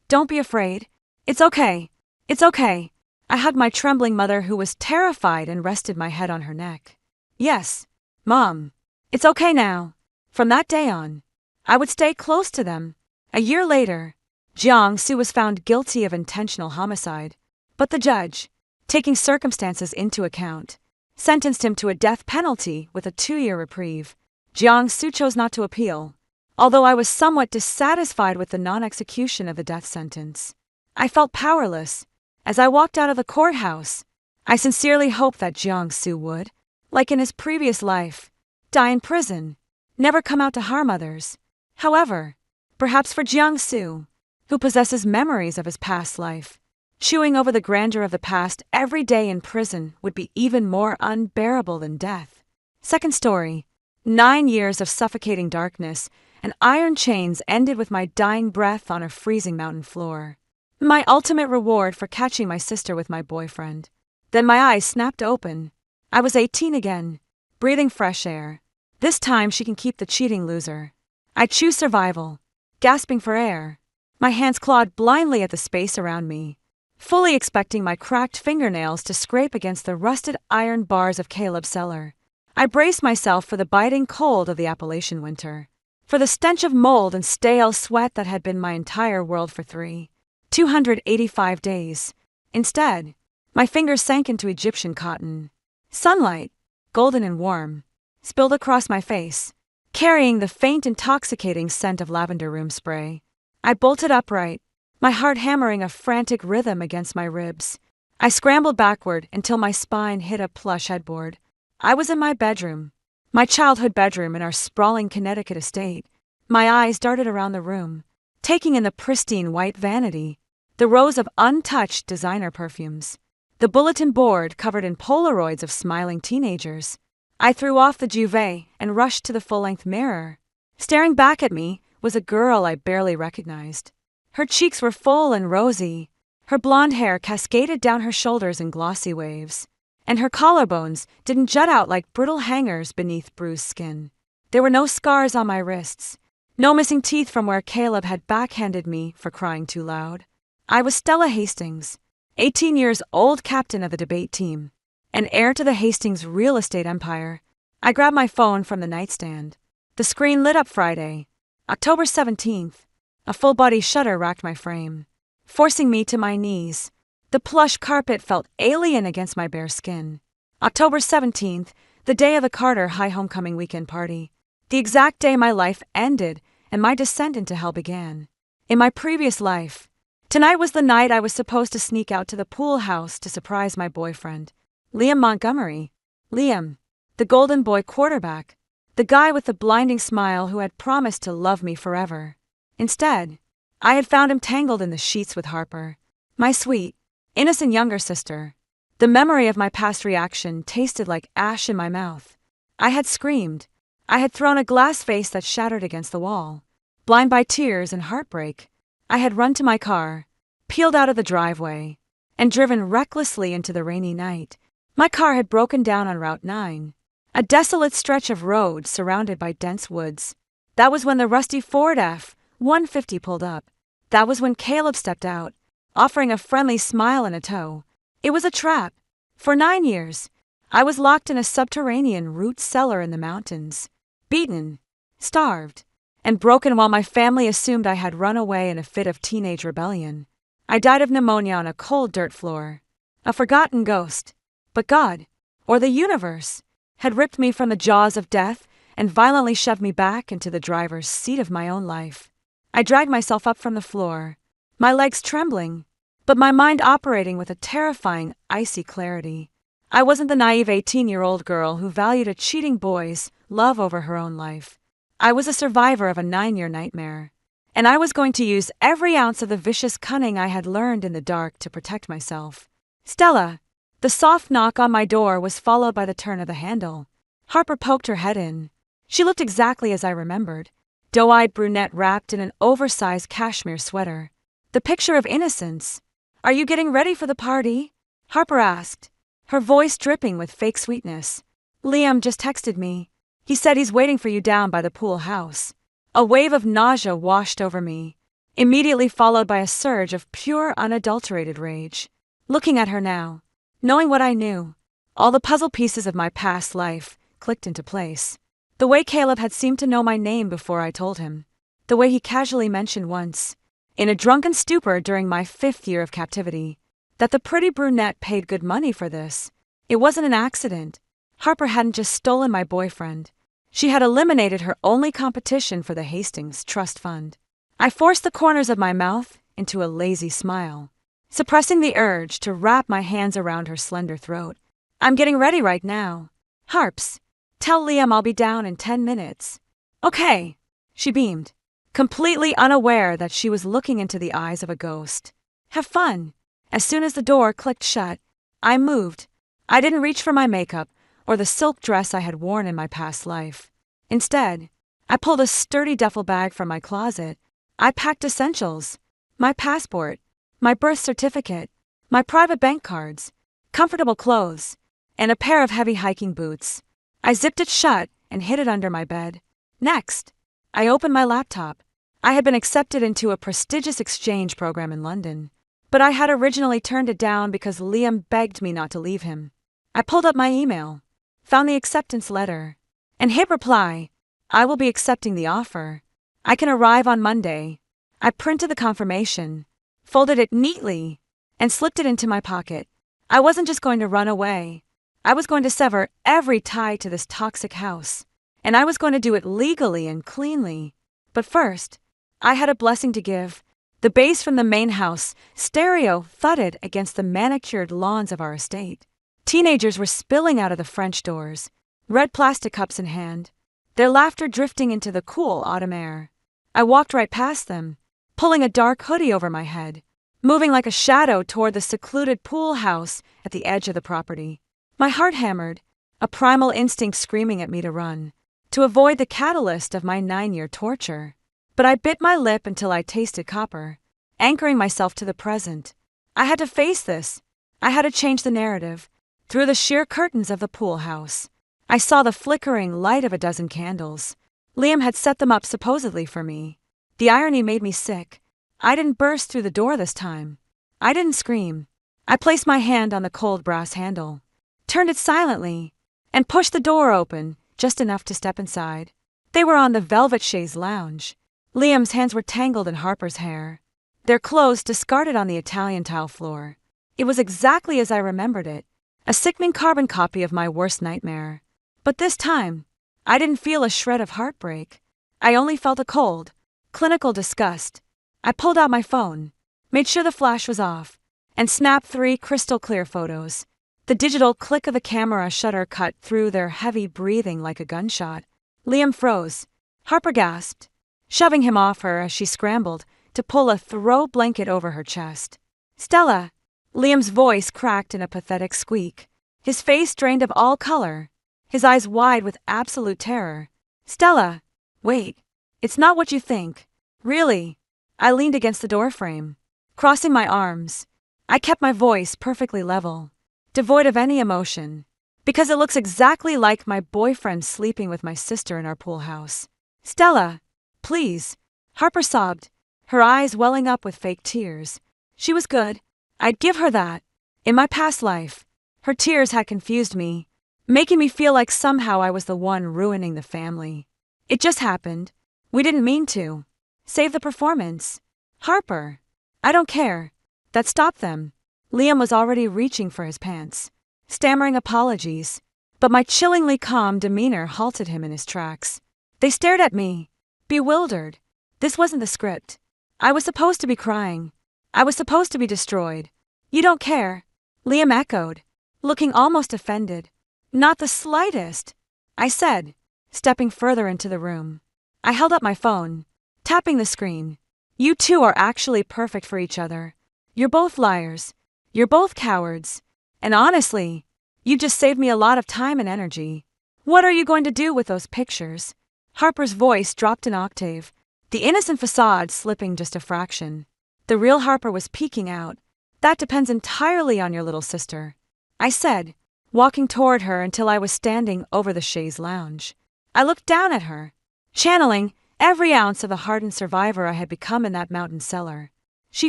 Don't be afraid. It's okay. It's okay. I hugged my trembling mother who was terrified and rested my head on her neck. Yes, Mom. It's okay now. From that day on, I would stay close to them. A year later, Jiang Shu was found guilty of intentional homicide, but the judge, taking circumstances into account, sentenced him to a death penalty with a 2-year reprieve. Jiang Shu chose not to appeal, although I was somewhat dissatisfied with the non-execution of the death sentence. I felt powerless. As I walked out of the courthouse, I sincerely hoped that Jiang Shu would, like in his previous life, die in prison, never come out to harm others. However, perhaps for Jiang Shu, who possesses memories of his past life, chewing over the grandeur of the past every day in prison would be even more unbearable than death. Second story. 9 years of suffocating darkness and iron chains ended with my dying breath on a freezing mountain floor. My ultimate reward for catching my sister with my boyfriend. Then my eyes snapped open. I was 18 again, breathing fresh air. This time she can keep the cheating loser. I choose survival, gasping for air. My hands clawed blindly at the space around me, fully expecting my cracked fingernails to scrape against the rusted iron bars of Caleb's cellar. I braced myself for the biting cold of the Appalachian winter, for the stench of mold and stale sweat that had been my entire world for 285 days. Instead, my fingers sank into Egyptian cotton. Sunlight, golden and warm, spilled across my face, carrying the faint intoxicating scent of lavender room spray. I bolted upright, my heart hammering a frantic rhythm against my ribs. I scrambled backward until my spine hit a plush headboard. I was in my bedroom, my childhood bedroom in our sprawling Connecticut estate. My eyes darted around the room, taking in the pristine white vanity, the rows of untouched designer perfumes, the bulletin board covered in Polaroids of smiling teenagers. I threw off the duvet and rushed to the full-length mirror. Staring back at me was a girl I barely recognized. Her cheeks were full and rosy, her blonde hair cascaded down her shoulders in glossy waves, and her collarbones didn't jut out like brittle hangers beneath bruised skin. There were no scars on my wrists, no missing teeth from where Caleb had backhanded me for crying too loud. I was Stella Hastings, 18 years old, captain of the debate team, and heir to the Hastings real estate empire. I grabbed my phone from the nightstand. The screen lit up Friday, October 17th. A full-body shudder racked my frame, forcing me to my knees. The plush carpet felt alien against my bare skin. October 17th, the day of the Carter High homecoming weekend party. The exact day my life ended and my descent into hell began. In my previous life, tonight was the night I was supposed to sneak out to the pool house to surprise my boyfriend, Liam Montgomery. Liam, the golden boy quarterback, the guy with the blinding smile who had promised to love me forever. Instead, I had found him tangled in the sheets with Harper, my sweet, innocent younger sister. The memory of my past reaction tasted like ash in my mouth. I had screamed. I had thrown a glass vase that shattered against the wall. Blind by tears and heartbreak, I had run to my car, peeled out of the driveway, and driven recklessly into the rainy night. My car had broken down on Route 9, a desolate stretch of road surrounded by dense woods. That was when the rusty Ford F-150 pulled up. That was when Caleb stepped out, offering a friendly smile and a tow. It was a trap. For 9 years, I was locked in a subterranean root cellar in the mountains, beaten, starved, and broken while my family assumed I had run away in a fit of teenage rebellion. I died of pneumonia on a cold dirt floor, a forgotten ghost. But God, or the universe, had ripped me from the jaws of death and violently shoved me back into the driver's seat of my own life. I dragged myself up from the floor, my legs trembling, but my mind operating with a terrifying, icy clarity. I wasn't the naive 18-year-old girl who valued a cheating boy's love over her own life. I was a survivor of a 9-year nightmare, and I was going to use every ounce of the vicious cunning I had learned in the dark to protect myself. Stella! The soft knock on my door was followed by the turn of the handle. Harper poked her head in. She looked exactly as I remembered, doe-eyed brunette wrapped in an oversized cashmere sweater. The picture of innocence. "Are you getting ready for the party?" Harper asked, her voice dripping with fake sweetness. "Liam just texted me. He said he's waiting for you down by the pool house." A wave of nausea washed over me, immediately followed by a surge of pure, unadulterated rage. Looking at her now, knowing what I knew, all the puzzle pieces of my past life clicked into place. The way Caleb had seemed to know my name before I told him. The way he casually mentioned once, in a drunken stupor during my 5th year of captivity, that the pretty brunette paid good money for this. It wasn't an accident. Harper hadn't just stolen my boyfriend. She had eliminated her only competition for the Hastings Trust Fund. I forced the corners of my mouth into a lazy smile, suppressing the urge to wrap my hands around her slender throat. "I'm getting ready right now. Harps, tell Liam I'll be down in 10 minutes. "Okay," she beamed, completely unaware that she was looking into the eyes of a ghost. "Have fun." As soon as the door clicked shut, I moved. I didn't reach for my makeup or the silk dress I had worn in my past life. Instead, I pulled a sturdy duffel bag from my closet. I packed essentials: my passport, my birth certificate, my private bank cards, comfortable clothes, and a pair of heavy hiking boots. I zipped it shut and hid it under my bed. Next, I opened my laptop. I had been accepted into a prestigious exchange program in London, but I had originally turned it down because Liam begged me not to leave him. I pulled up my email, found the acceptance letter, and hit reply. "I will be accepting the offer. I can arrive on Monday." I printed the confirmation, folded it neatly, and slipped it into my pocket. I wasn't just going to run away. I was going to sever every tie to this toxic house, and I was going to do it legally and cleanly. But first, I had a blessing to give, The bass from the main house stereo thudded against the manicured lawns of our estate. Teenagers were spilling out of the French doors, red plastic cups in hand, their laughter drifting into the cool autumn air. I walked right past them, pulling a dark hoodie over my head, moving like a shadow toward the secluded pool house at the edge of the property. My heart hammered, a primal instinct screaming at me to run, to avoid the catalyst of my 9-year torture. But I bit my lip until I tasted copper, anchoring myself to the present. I had to face this. I had to change the narrative. Through the sheer curtains of the pool house, I saw the flickering light of a dozen candles. Liam had set them up supposedly for me. The irony made me sick. I didn't burst through the door this time. I didn't scream. I placed my hand on the cold brass handle, turned it silently, and pushed the door open just enough to step inside. They were on the velvet chaise lounge. Liam's hands were tangled in Harper's hair, their clothes discarded on the Italian tile floor. It was exactly as I remembered it, a sickening carbon copy of my worst nightmare. But this time, I didn't feel a shred of heartbreak. I only felt a cold, clinical disgust. I pulled out my phone, made sure the flash was off, and snapped 3 crystal-clear photos. The digital click of the camera shutter cut through their heavy breathing like a gunshot. Liam froze. Harper gasped, shoving him off her as she scrambled to pull a throw blanket over her chest. "Stella!" Liam's voice cracked in a pathetic squeak, his face drained of all color, his eyes wide with absolute terror. "Stella! Wait. It's not what you think. Really." I leaned against the doorframe, crossing my arms. I kept my voice perfectly level, devoid of any emotion, because it looks exactly like my boyfriend sleeping with my sister in our pool house. "Stella, please." Harper sobbed, her eyes welling up with fake tears. She was good. I'd give her that. In my past life, her tears had confused me, making me feel like somehow I was the one ruining the family. It just happened. We didn't mean to. Save the performance. "Harper, I don't care." That stopped them. Liam was already reaching for his pants, stammering apologies, but my chillingly calm demeanor halted him in his tracks. They stared at me, bewildered. This wasn't the script. I was supposed to be crying. I was supposed to be destroyed. "You don't care?" Liam echoed, looking almost offended. "Not the slightest," I said, stepping further into the room. I held up my phone, tapping the screen. "You two are actually perfect for each other. You're both liars. You're both cowards. And honestly, you just saved me a lot of time and energy. What are you going to do with those pictures?" Harper's voice dropped an octave, the innocent facade slipping just a fraction. The real Harper was peeking out. "That depends entirely on your little sister," I said, walking toward her until I was standing over the chaise lounge. I looked down at her, channeling every ounce of the hardened survivor I had become in that mountain cellar. She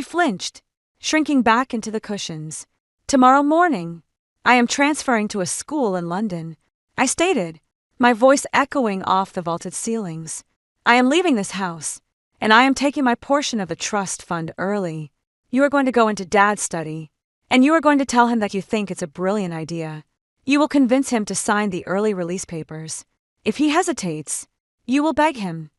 flinched, shrinking back into the cushions. "Tomorrow morning, I am transferring to a school in London," I stated, my voice echoing off the vaulted ceilings. "I am leaving this house, and I am taking my portion of the trust fund early. You are going to go into Dad's study, and you are going to tell him that you think it's a brilliant idea. You will convince him to sign the early release papers. If he hesitates, you will beg him."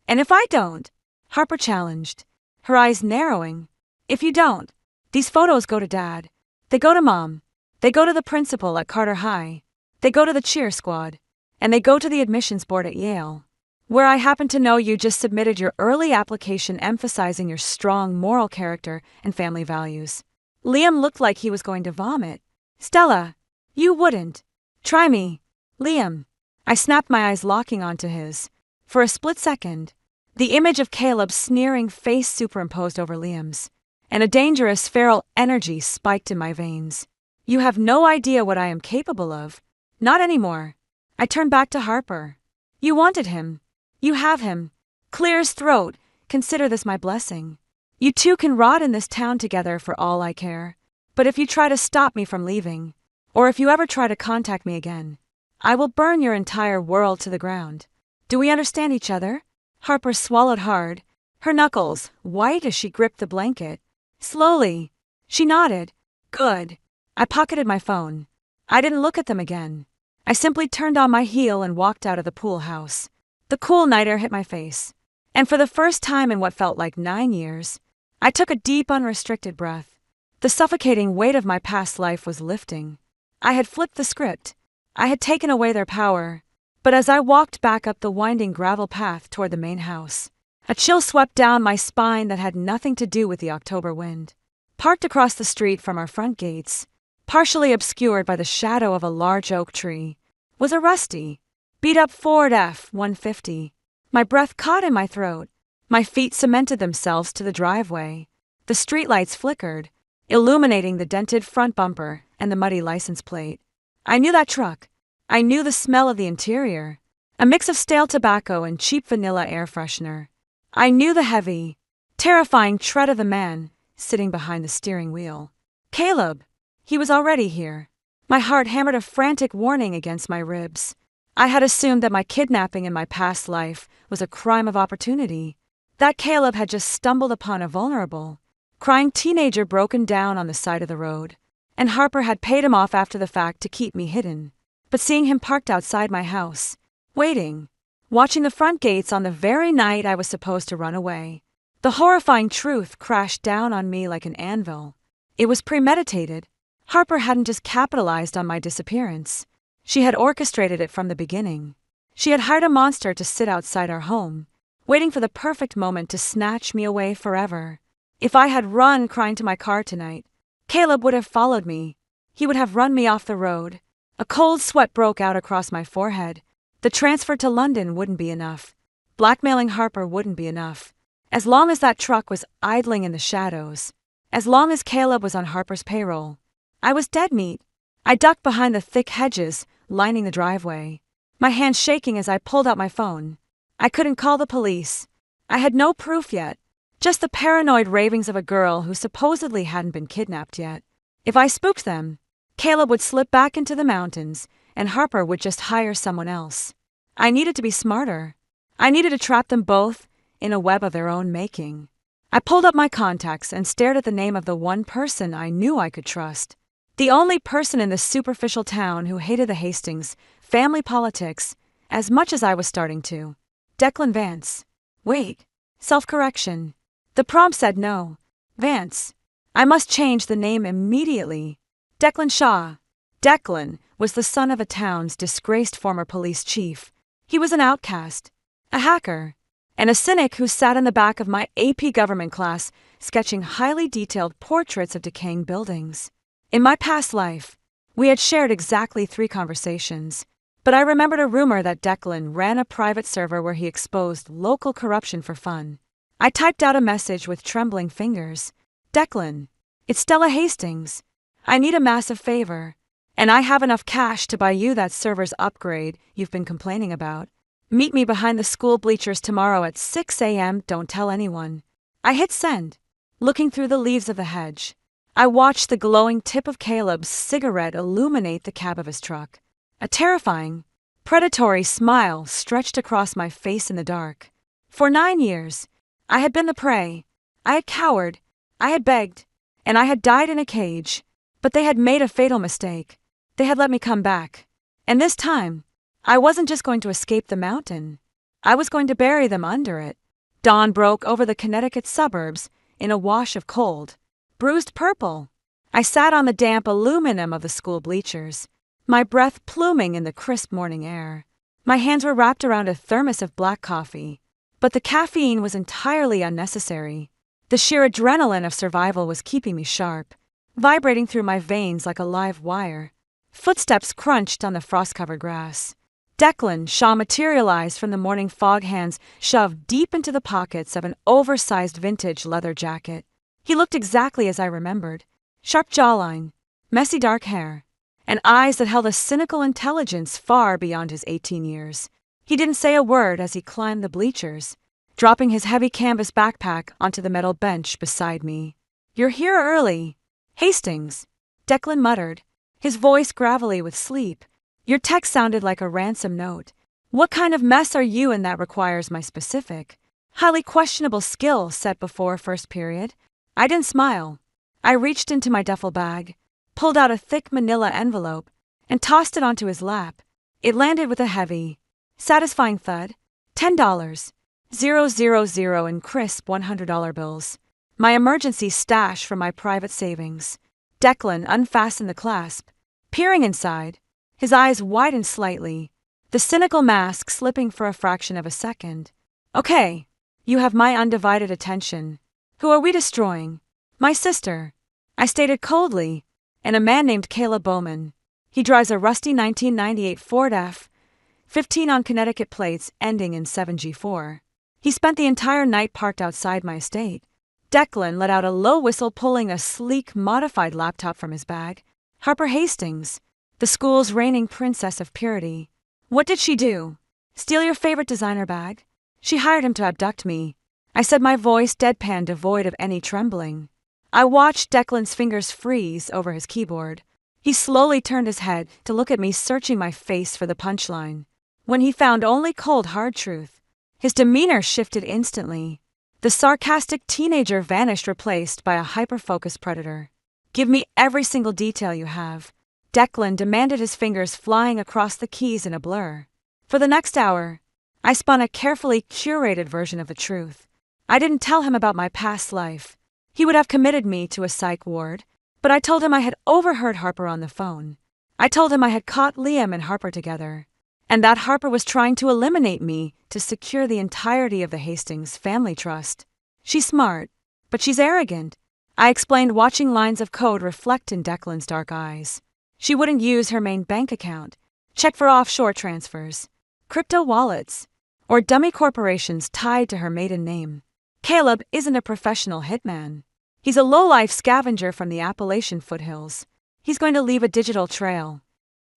"And if I don't?" Harper challenged, her eyes narrowing. "If you don't, these photos go to Dad. They go to Mom. They go to the principal at Carter High. They go to the cheer squad. And they go to the admissions board at Yale, where I happen to know you just submitted your early application emphasizing your strong moral character and family values." Liam looked like he was going to vomit. "Stella, you wouldn't. Try me." "Liam." I snapped, my eyes locking onto his. For a split second, the image of Caleb's sneering face superimposed over Liam's, and a dangerous feral energy spiked in my veins. "You have no idea what I am capable of. Not anymore." I turned back to Harper. "You wanted him. You have him. Clear his throat. Consider this my blessing. You two can rot in this town together for all I care. But if you try to stop me from leaving, or if you ever try to contact me again, I will burn your entire world to the ground. Do we understand each other?" Harper swallowed hard, her knuckles white as she gripped the blanket. Slowly, she nodded. "Good." I pocketed my phone. I didn't look at them again. I simply turned on my heel and walked out of the pool house. The cool night air hit my face, and for the first time in what felt like 9 years, I took a deep, unrestricted breath. The suffocating weight of my past life was lifting. I had flipped the script. I had taken away their power. But as I walked back up the winding gravel path toward the main house, a chill swept down my spine that had nothing to do with the October wind. Parked across the street from our front gates, partially obscured by the shadow of a large oak tree, was a rusty, beat-up Ford F-150. My breath caught in my throat. My feet cemented themselves to the driveway. The streetlights flickered, illuminating the dented front bumper and the muddy license plate. I knew that truck. I knew the smell of the interior, a mix of stale tobacco and cheap vanilla air freshener. I knew the heavy, terrifying tread of the man sitting behind the steering wheel. Caleb! He was already here. My heart hammered a frantic warning against my ribs. I had assumed that my kidnapping in my past life was a crime of opportunity. That Caleb had just stumbled upon a vulnerable, crying teenager broken down on the side of the road, and Harper had paid him off after the fact to keep me hidden. But seeing him parked outside my house, waiting, watching the front gates on the very night I was supposed to run away, the horrifying truth crashed down on me like an anvil. It was premeditated. Harper hadn't just capitalized on my disappearance. She had orchestrated it from the beginning. She had hired a monster to sit outside our home, waiting for the perfect moment to snatch me away forever. If I had run crying to my car tonight, Caleb would have followed me. He would have run me off the road. A cold sweat broke out across my forehead. The transfer to London wouldn't be enough. Blackmailing Harper wouldn't be enough. As long as that truck was idling in the shadows, as long as Caleb was on Harper's payroll, I was dead meat. I ducked behind the thick hedges lining the driveway, my hands shaking as I pulled out my phone. I couldn't call the police. I had no proof yet, just the paranoid ravings of a girl who supposedly hadn't been kidnapped yet. If I spooked them, Caleb would slip back into the mountains, and Harper would just hire someone else. I needed to be smarter. I needed to trap them both in a web of their own making. I pulled up my contacts and stared at the name of the one person I knew I could trust. The only person in this superficial town who hated the Hastings family politics as much as I was starting to. Declan Vance. Wait. Self-correction. The prompt said no. Vance. I must change the name immediately. Declan Shaw. Declan was the son of a town's disgraced former police chief. He was an outcast, a hacker, and a cynic who sat in the back of my AP government class sketching highly detailed portraits of decaying buildings. In my past life, we had shared exactly 3 conversations, but I remembered a rumor that Declan ran a private server where he exposed local corruption for fun. I typed out a message with trembling fingers. Declan, it's Stella Hastings. I need a massive favor, and I have enough cash to buy you that server's upgrade you've been complaining about. Meet me behind the school bleachers tomorrow at 6 a.m. Don't tell anyone. I hit send. Looking through the leaves of the hedge, I watched the glowing tip of Caleb's cigarette illuminate the cab of his truck. A terrifying, predatory smile stretched across my face in the dark. For 9 years, I had been the prey. I had cowered. I had begged. And I had died in a cage. But they had made a fatal mistake. They had let me come back. And this time, I wasn't just going to escape the mountain. I was going to bury them under it. Dawn broke over the Connecticut suburbs in a wash of cold, bruised purple. I sat on the damp aluminum of the school bleachers, my breath pluming in the crisp morning air. My hands were wrapped around a thermos of black coffee, but the caffeine was entirely unnecessary. The sheer adrenaline of survival was keeping me sharp, vibrating through my veins like a live wire. Footsteps crunched on the frost-covered grass. Declan Shaw materialized from the morning fog, hands shoved deep into the pockets of an oversized vintage leather jacket. He looked exactly as I remembered. Sharp jawline, messy dark hair, and eyes that held a cynical intelligence far beyond his 18 years. He didn't say a word as he climbed the bleachers, dropping his heavy canvas backpack onto the metal bench beside me. "You're here early, Hastings," Declan muttered, his voice gravelly with sleep. "Your text sounded like a ransom note. What kind of mess are you in that requires my specific, highly questionable skill set before first period?" I didn't smile. I reached into my duffel bag, pulled out a thick manila envelope, and tossed it onto his lap. It landed with a heavy, satisfying thud. $10, 000 in crisp $100 bills. my emergency stash from my private savings. Declan unfastened the clasp, peering inside. His eyes widened slightly, the cynical mask slipping for a fraction of a second. Okay, you have my undivided attention. Who are we destroying? My sister, I stated coldly, and a man named Caleb Bowman. He drives a rusty 1998 Ford F-15 on Connecticut plates ending in 7G4. He spent the entire night parked outside my estate. Declan let out a low whistle, pulling a sleek, modified laptop from his bag. Harper Hastings, the school's reigning princess of purity. What did she do? Steal your favorite designer bag? She hired him to abduct me, I said, my voice deadpan, devoid of any trembling. I watched Declan's fingers freeze over his keyboard. He slowly turned his head to look at me, searching my face for the punchline. When he found only cold, hard truth, his demeanor shifted instantly. The sarcastic teenager vanished, replaced by a hyper-focused predator. Give me every single detail you have, Declan demanded, his fingers flying across the keys in a blur. For the next hour, I spun a carefully curated version of the truth. I didn't tell him about my past life. He would have committed me to a psych ward, but I told him I had overheard Harper on the phone. I told him I had caught Liam and Harper together, and that Harper was trying to eliminate me to secure the entirety of the Hastings family trust. She's smart, but she's arrogant, I explained, watching lines of code reflect in Declan's dark eyes. She wouldn't use her main bank account, check for offshore transfers, crypto wallets, or dummy corporations tied to her maiden name. Caleb isn't a professional hitman. He's a low-life scavenger from the Appalachian foothills. He's going to leave a digital trail.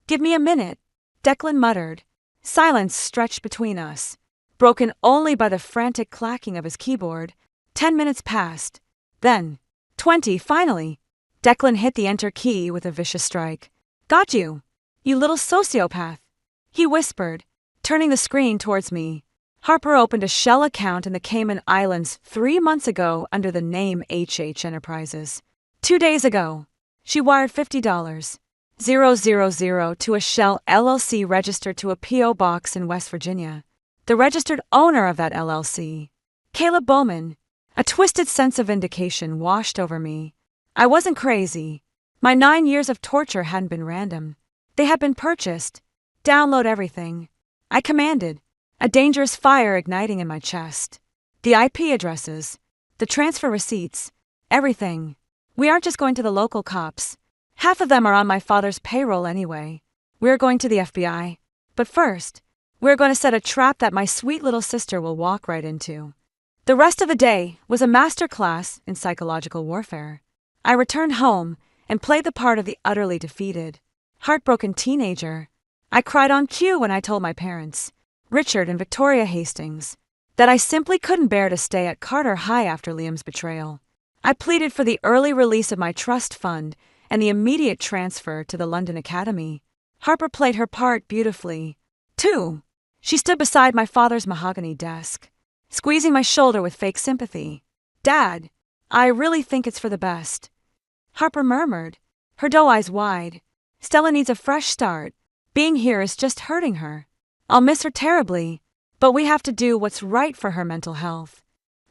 Give me a minute, Declan muttered. Silence stretched between us, broken only by the frantic clacking of his keyboard. 10 minutes passed. Then, 20, finally. Declan hit the enter key with a vicious strike. Got you, you little sociopath, he whispered, turning the screen towards me. Harper opened a shell account in the Cayman Islands 3 months ago under the name HH Enterprises. 2 days ago, she wired $50,000 to a Shell LLC registered to a P.O. box in West Virginia. The registered owner of that LLC, Caleb Bowman. A twisted sense of vindication washed over me. I wasn't crazy. My 9 years of torture hadn't been random. They had been purchased. Download everything, I commanded, a dangerous fire igniting in my chest. The IP addresses, the transfer receipts, everything. We aren't just going to the local cops. Half of them are on my father's payroll anyway. We're going to the FBI. But first, we're going to set a trap that my sweet little sister will walk right into. The rest of the day was a master class in psychological warfare. I returned home and played the part of the utterly defeated, heartbroken teenager. I cried on cue when I told my parents, Richard and Victoria Hastings, that I simply couldn't bear to stay at Carter High after Liam's betrayal. I pleaded for the early release of my trust fund and the immediate transfer to the London Academy. Harper played her part beautifully, too. She stood beside my father's mahogany desk, squeezing my shoulder with fake sympathy. Dad, I really think it's for the best, Harper murmured, her doe eyes wide. Stella needs a fresh start. Being here is just hurting her. I'll miss her terribly, but we have to do what's right for her mental health.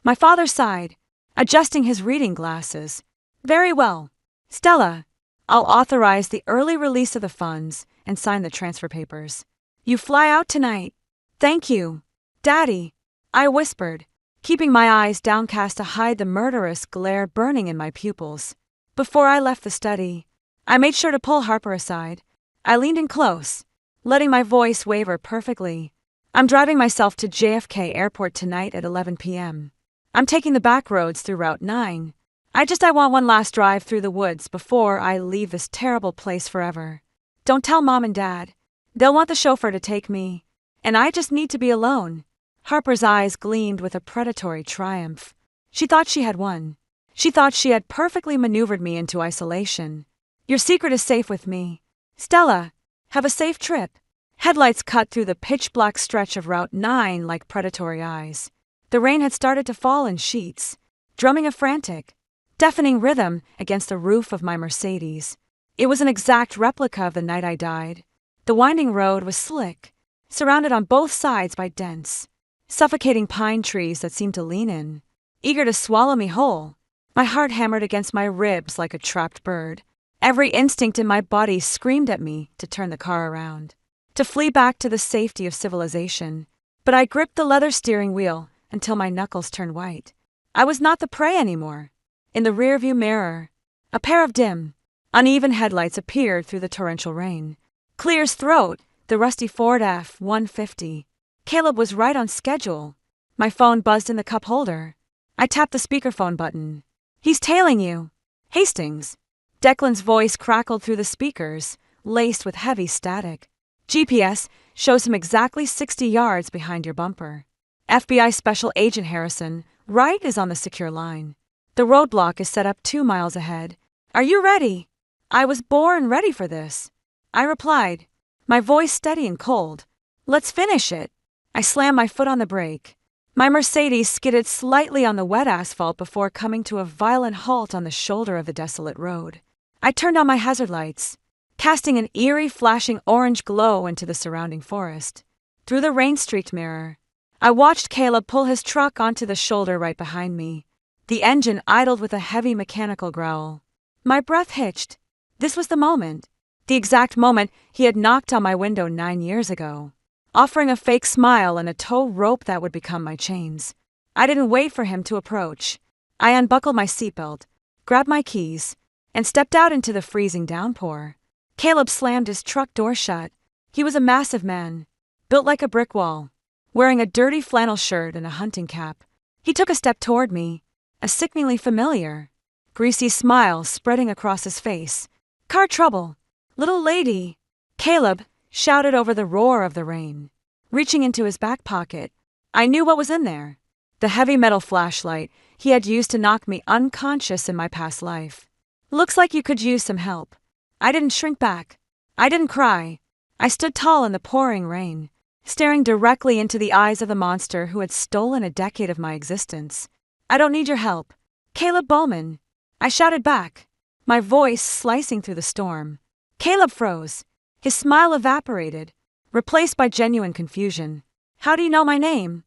My father sighed, adjusting his reading glasses. Very well, Stella. I'll authorize the early release of the funds and sign the transfer papers. You fly out tonight. Thank you, Daddy, I whispered, keeping my eyes downcast to hide the murderous glare burning in my pupils. Before I left the study, I made sure to pull Harper aside. I leaned in close, letting my voice waver perfectly. I'm driving myself to JFK Airport tonight at 11 p.m. I'm taking the back roads through Route 9. I want one last drive through the woods before I leave this terrible place forever. Don't tell Mom and Dad. They'll want the chauffeur to take me, and I just need to be alone. Harper's eyes gleamed with a predatory triumph. She thought she had won. She thought she had perfectly maneuvered me into isolation. Your secret is safe with me. Stella, have a safe trip. Headlights cut through the pitch-black stretch of Route 9 like predatory eyes. The rain had started to fall in sheets, drumming a frantic, deafening rhythm against the roof of my Mercedes. It was an exact replica of the night I died. The winding road was slick, surrounded on both sides by dense, suffocating pine trees that seemed to lean in, eager to swallow me whole. My heart hammered against my ribs like a trapped bird. Every instinct in my body screamed at me to turn the car around, to flee back to the safety of civilization. But I gripped the leather steering wheel until my knuckles turned white. I was not the prey anymore. In the rearview mirror, a pair of dim, uneven headlights appeared through the torrential rain. Clear as throat, the rusty Ford F-150. Caleb was right on schedule. My phone buzzed in the cup holder. I tapped the speakerphone button. "He's tailing you. Hastings." Declan's voice crackled through the speakers, laced with heavy static. "GPS shows him exactly 60 yards behind your bumper. FBI Special Agent Harrison, Wright, is on the secure line. The roadblock is set up 2 miles ahead. Are you ready?" I was born ready for this. I replied, my voice steady and cold. "Let's finish it." I slammed my foot on the brake. My Mercedes skidded slightly on the wet asphalt before coming to a violent halt on the shoulder of the desolate road. I turned on my hazard lights, casting an eerie flashing orange glow into the surrounding forest. Through the rain-streaked mirror, I watched Caleb pull his truck onto the shoulder right behind me. The engine idled with a heavy mechanical growl. My breath hitched. This was the moment. The exact moment he had knocked on my window 9 years ago, offering a fake smile and a tow rope that would become my chains. I didn't wait for him to approach. I unbuckled my seatbelt, grabbed my keys, and stepped out into the freezing downpour. Caleb slammed his truck door shut. He was a massive man, built like a brick wall, wearing a dirty flannel shirt and a hunting cap. He took a step toward me, a sickeningly familiar, greasy smile spreading across his face. "Car trouble, little lady," Caleb shouted over the roar of the rain. Reaching into his back pocket, I knew what was in there. The heavy metal flashlight he had used to knock me unconscious in my past life. "Looks like you could use some help." I didn't shrink back. I didn't cry. I stood tall in the pouring rain, staring directly into the eyes of the monster who had stolen a decade of my existence. "I don't need your help, Caleb Bowman," I shouted back, my voice slicing through the storm. Caleb froze. His smile evaporated, replaced by genuine confusion. "How do you know my name?"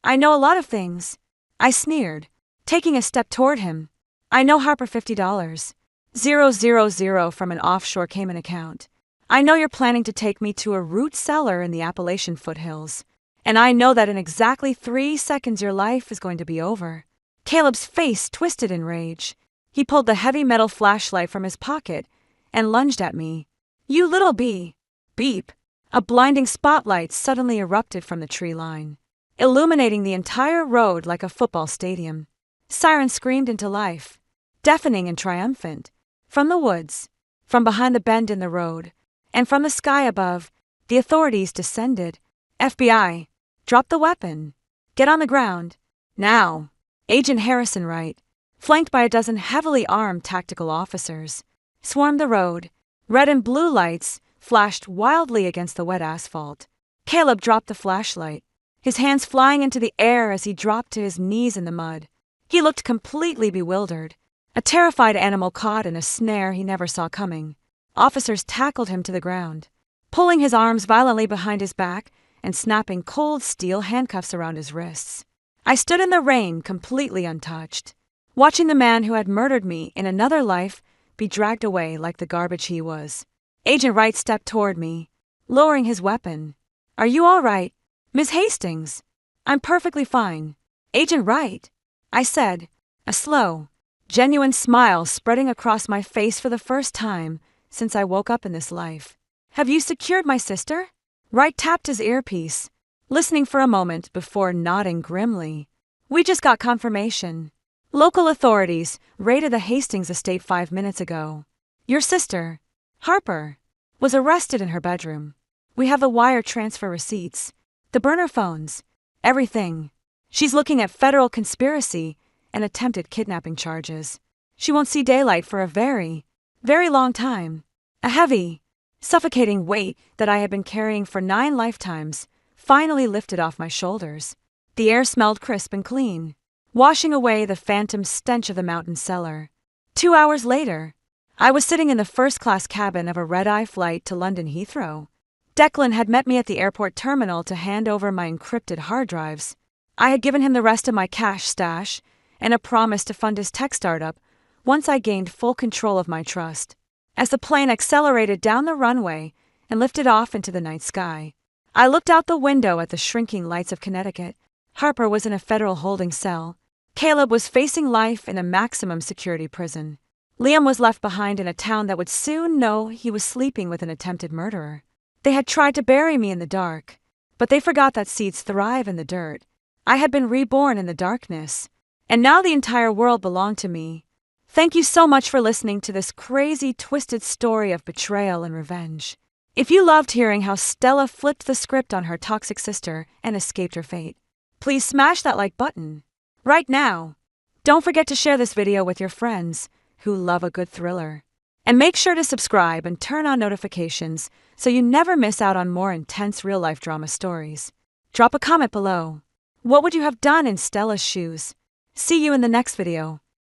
"I know a lot of things," I sneered, taking a step toward him. "I know Harper $50. 000 from an offshore Cayman account. I know you're planning to take me to a root cellar in the Appalachian foothills. And I know that in exactly 3 seconds your life is going to be over." Caleb's face twisted in rage. He pulled the heavy metal flashlight from his pocket and lunged at me. "You little bee!" Beep! A blinding spotlight suddenly erupted from the tree line, illuminating the entire road like a football stadium. Sirens screamed into life, deafening and triumphant. From the woods, from behind the bend in the road, and from the sky above, the authorities descended. "FBI, drop the weapon. Get on the ground. Now." Agent Harrison Wright, flanked by a dozen heavily armed tactical officers, swarmed the road. Red and blue lights flashed wildly against the wet asphalt. Caleb dropped the flashlight, his hands flying into the air as he dropped to his knees in the mud. He looked completely bewildered, a terrified animal caught in a snare he never saw coming. Officers tackled him to the ground, pulling his arms violently behind his back and snapping cold steel handcuffs around his wrists. I stood in the rain, completely untouched, watching the man who had murdered me in another life be dragged away like the garbage he was. Agent Wright stepped toward me, lowering his weapon. "Are you all right, Miss Hastings?" "I'm perfectly fine, Agent Wright," I said, a slow, genuine smile spreading across my face for the first time since I woke up in this life. "Have you secured my sister?" Wright tapped his earpiece, listening for a moment before nodding grimly. "We just got confirmation. Local authorities raided the Hastings estate 5 minutes ago. Your sister, Harper, was arrested in her bedroom. We have the wire transfer receipts, the burner phones, everything. She's looking at federal conspiracy and attempted kidnapping charges. She won't see daylight for a very, very long time." A heavy, suffocating weight that I had been carrying for 9 lifetimes finally lifted off my shoulders. The air smelled crisp and clean, washing away the phantom stench of the mountain cellar. 2 hours later, I was sitting in the first-class cabin of a red-eye flight to London Heathrow. Declan had met me at the airport terminal to hand over my encrypted hard drives. I had given him the rest of my cash stash and a promise to fund his tech startup once I gained full control of my trust. As the plane accelerated down the runway and lifted off into the night sky, I looked out the window at the shrinking lights of Connecticut. Harper was in a federal holding cell. Caleb was facing life in a maximum security prison. Liam was left behind in a town that would soon know he was sleeping with an attempted murderer. They had tried to bury me in the dark, but they forgot that seeds thrive in the dirt. I had been reborn in the darkness, and now the entire world belonged to me. Thank you so much for listening to this crazy, twisted story of betrayal and revenge. If you loved hearing how Stella flipped the script on her toxic sister and escaped her fate, please smash that like button right now. Don't forget to share this video with your friends who love a good thriller. And make sure to subscribe and turn on notifications so you never miss out on more intense real-life drama stories. Drop a comment below. What would you have done in Stella's shoes? See you in the next video.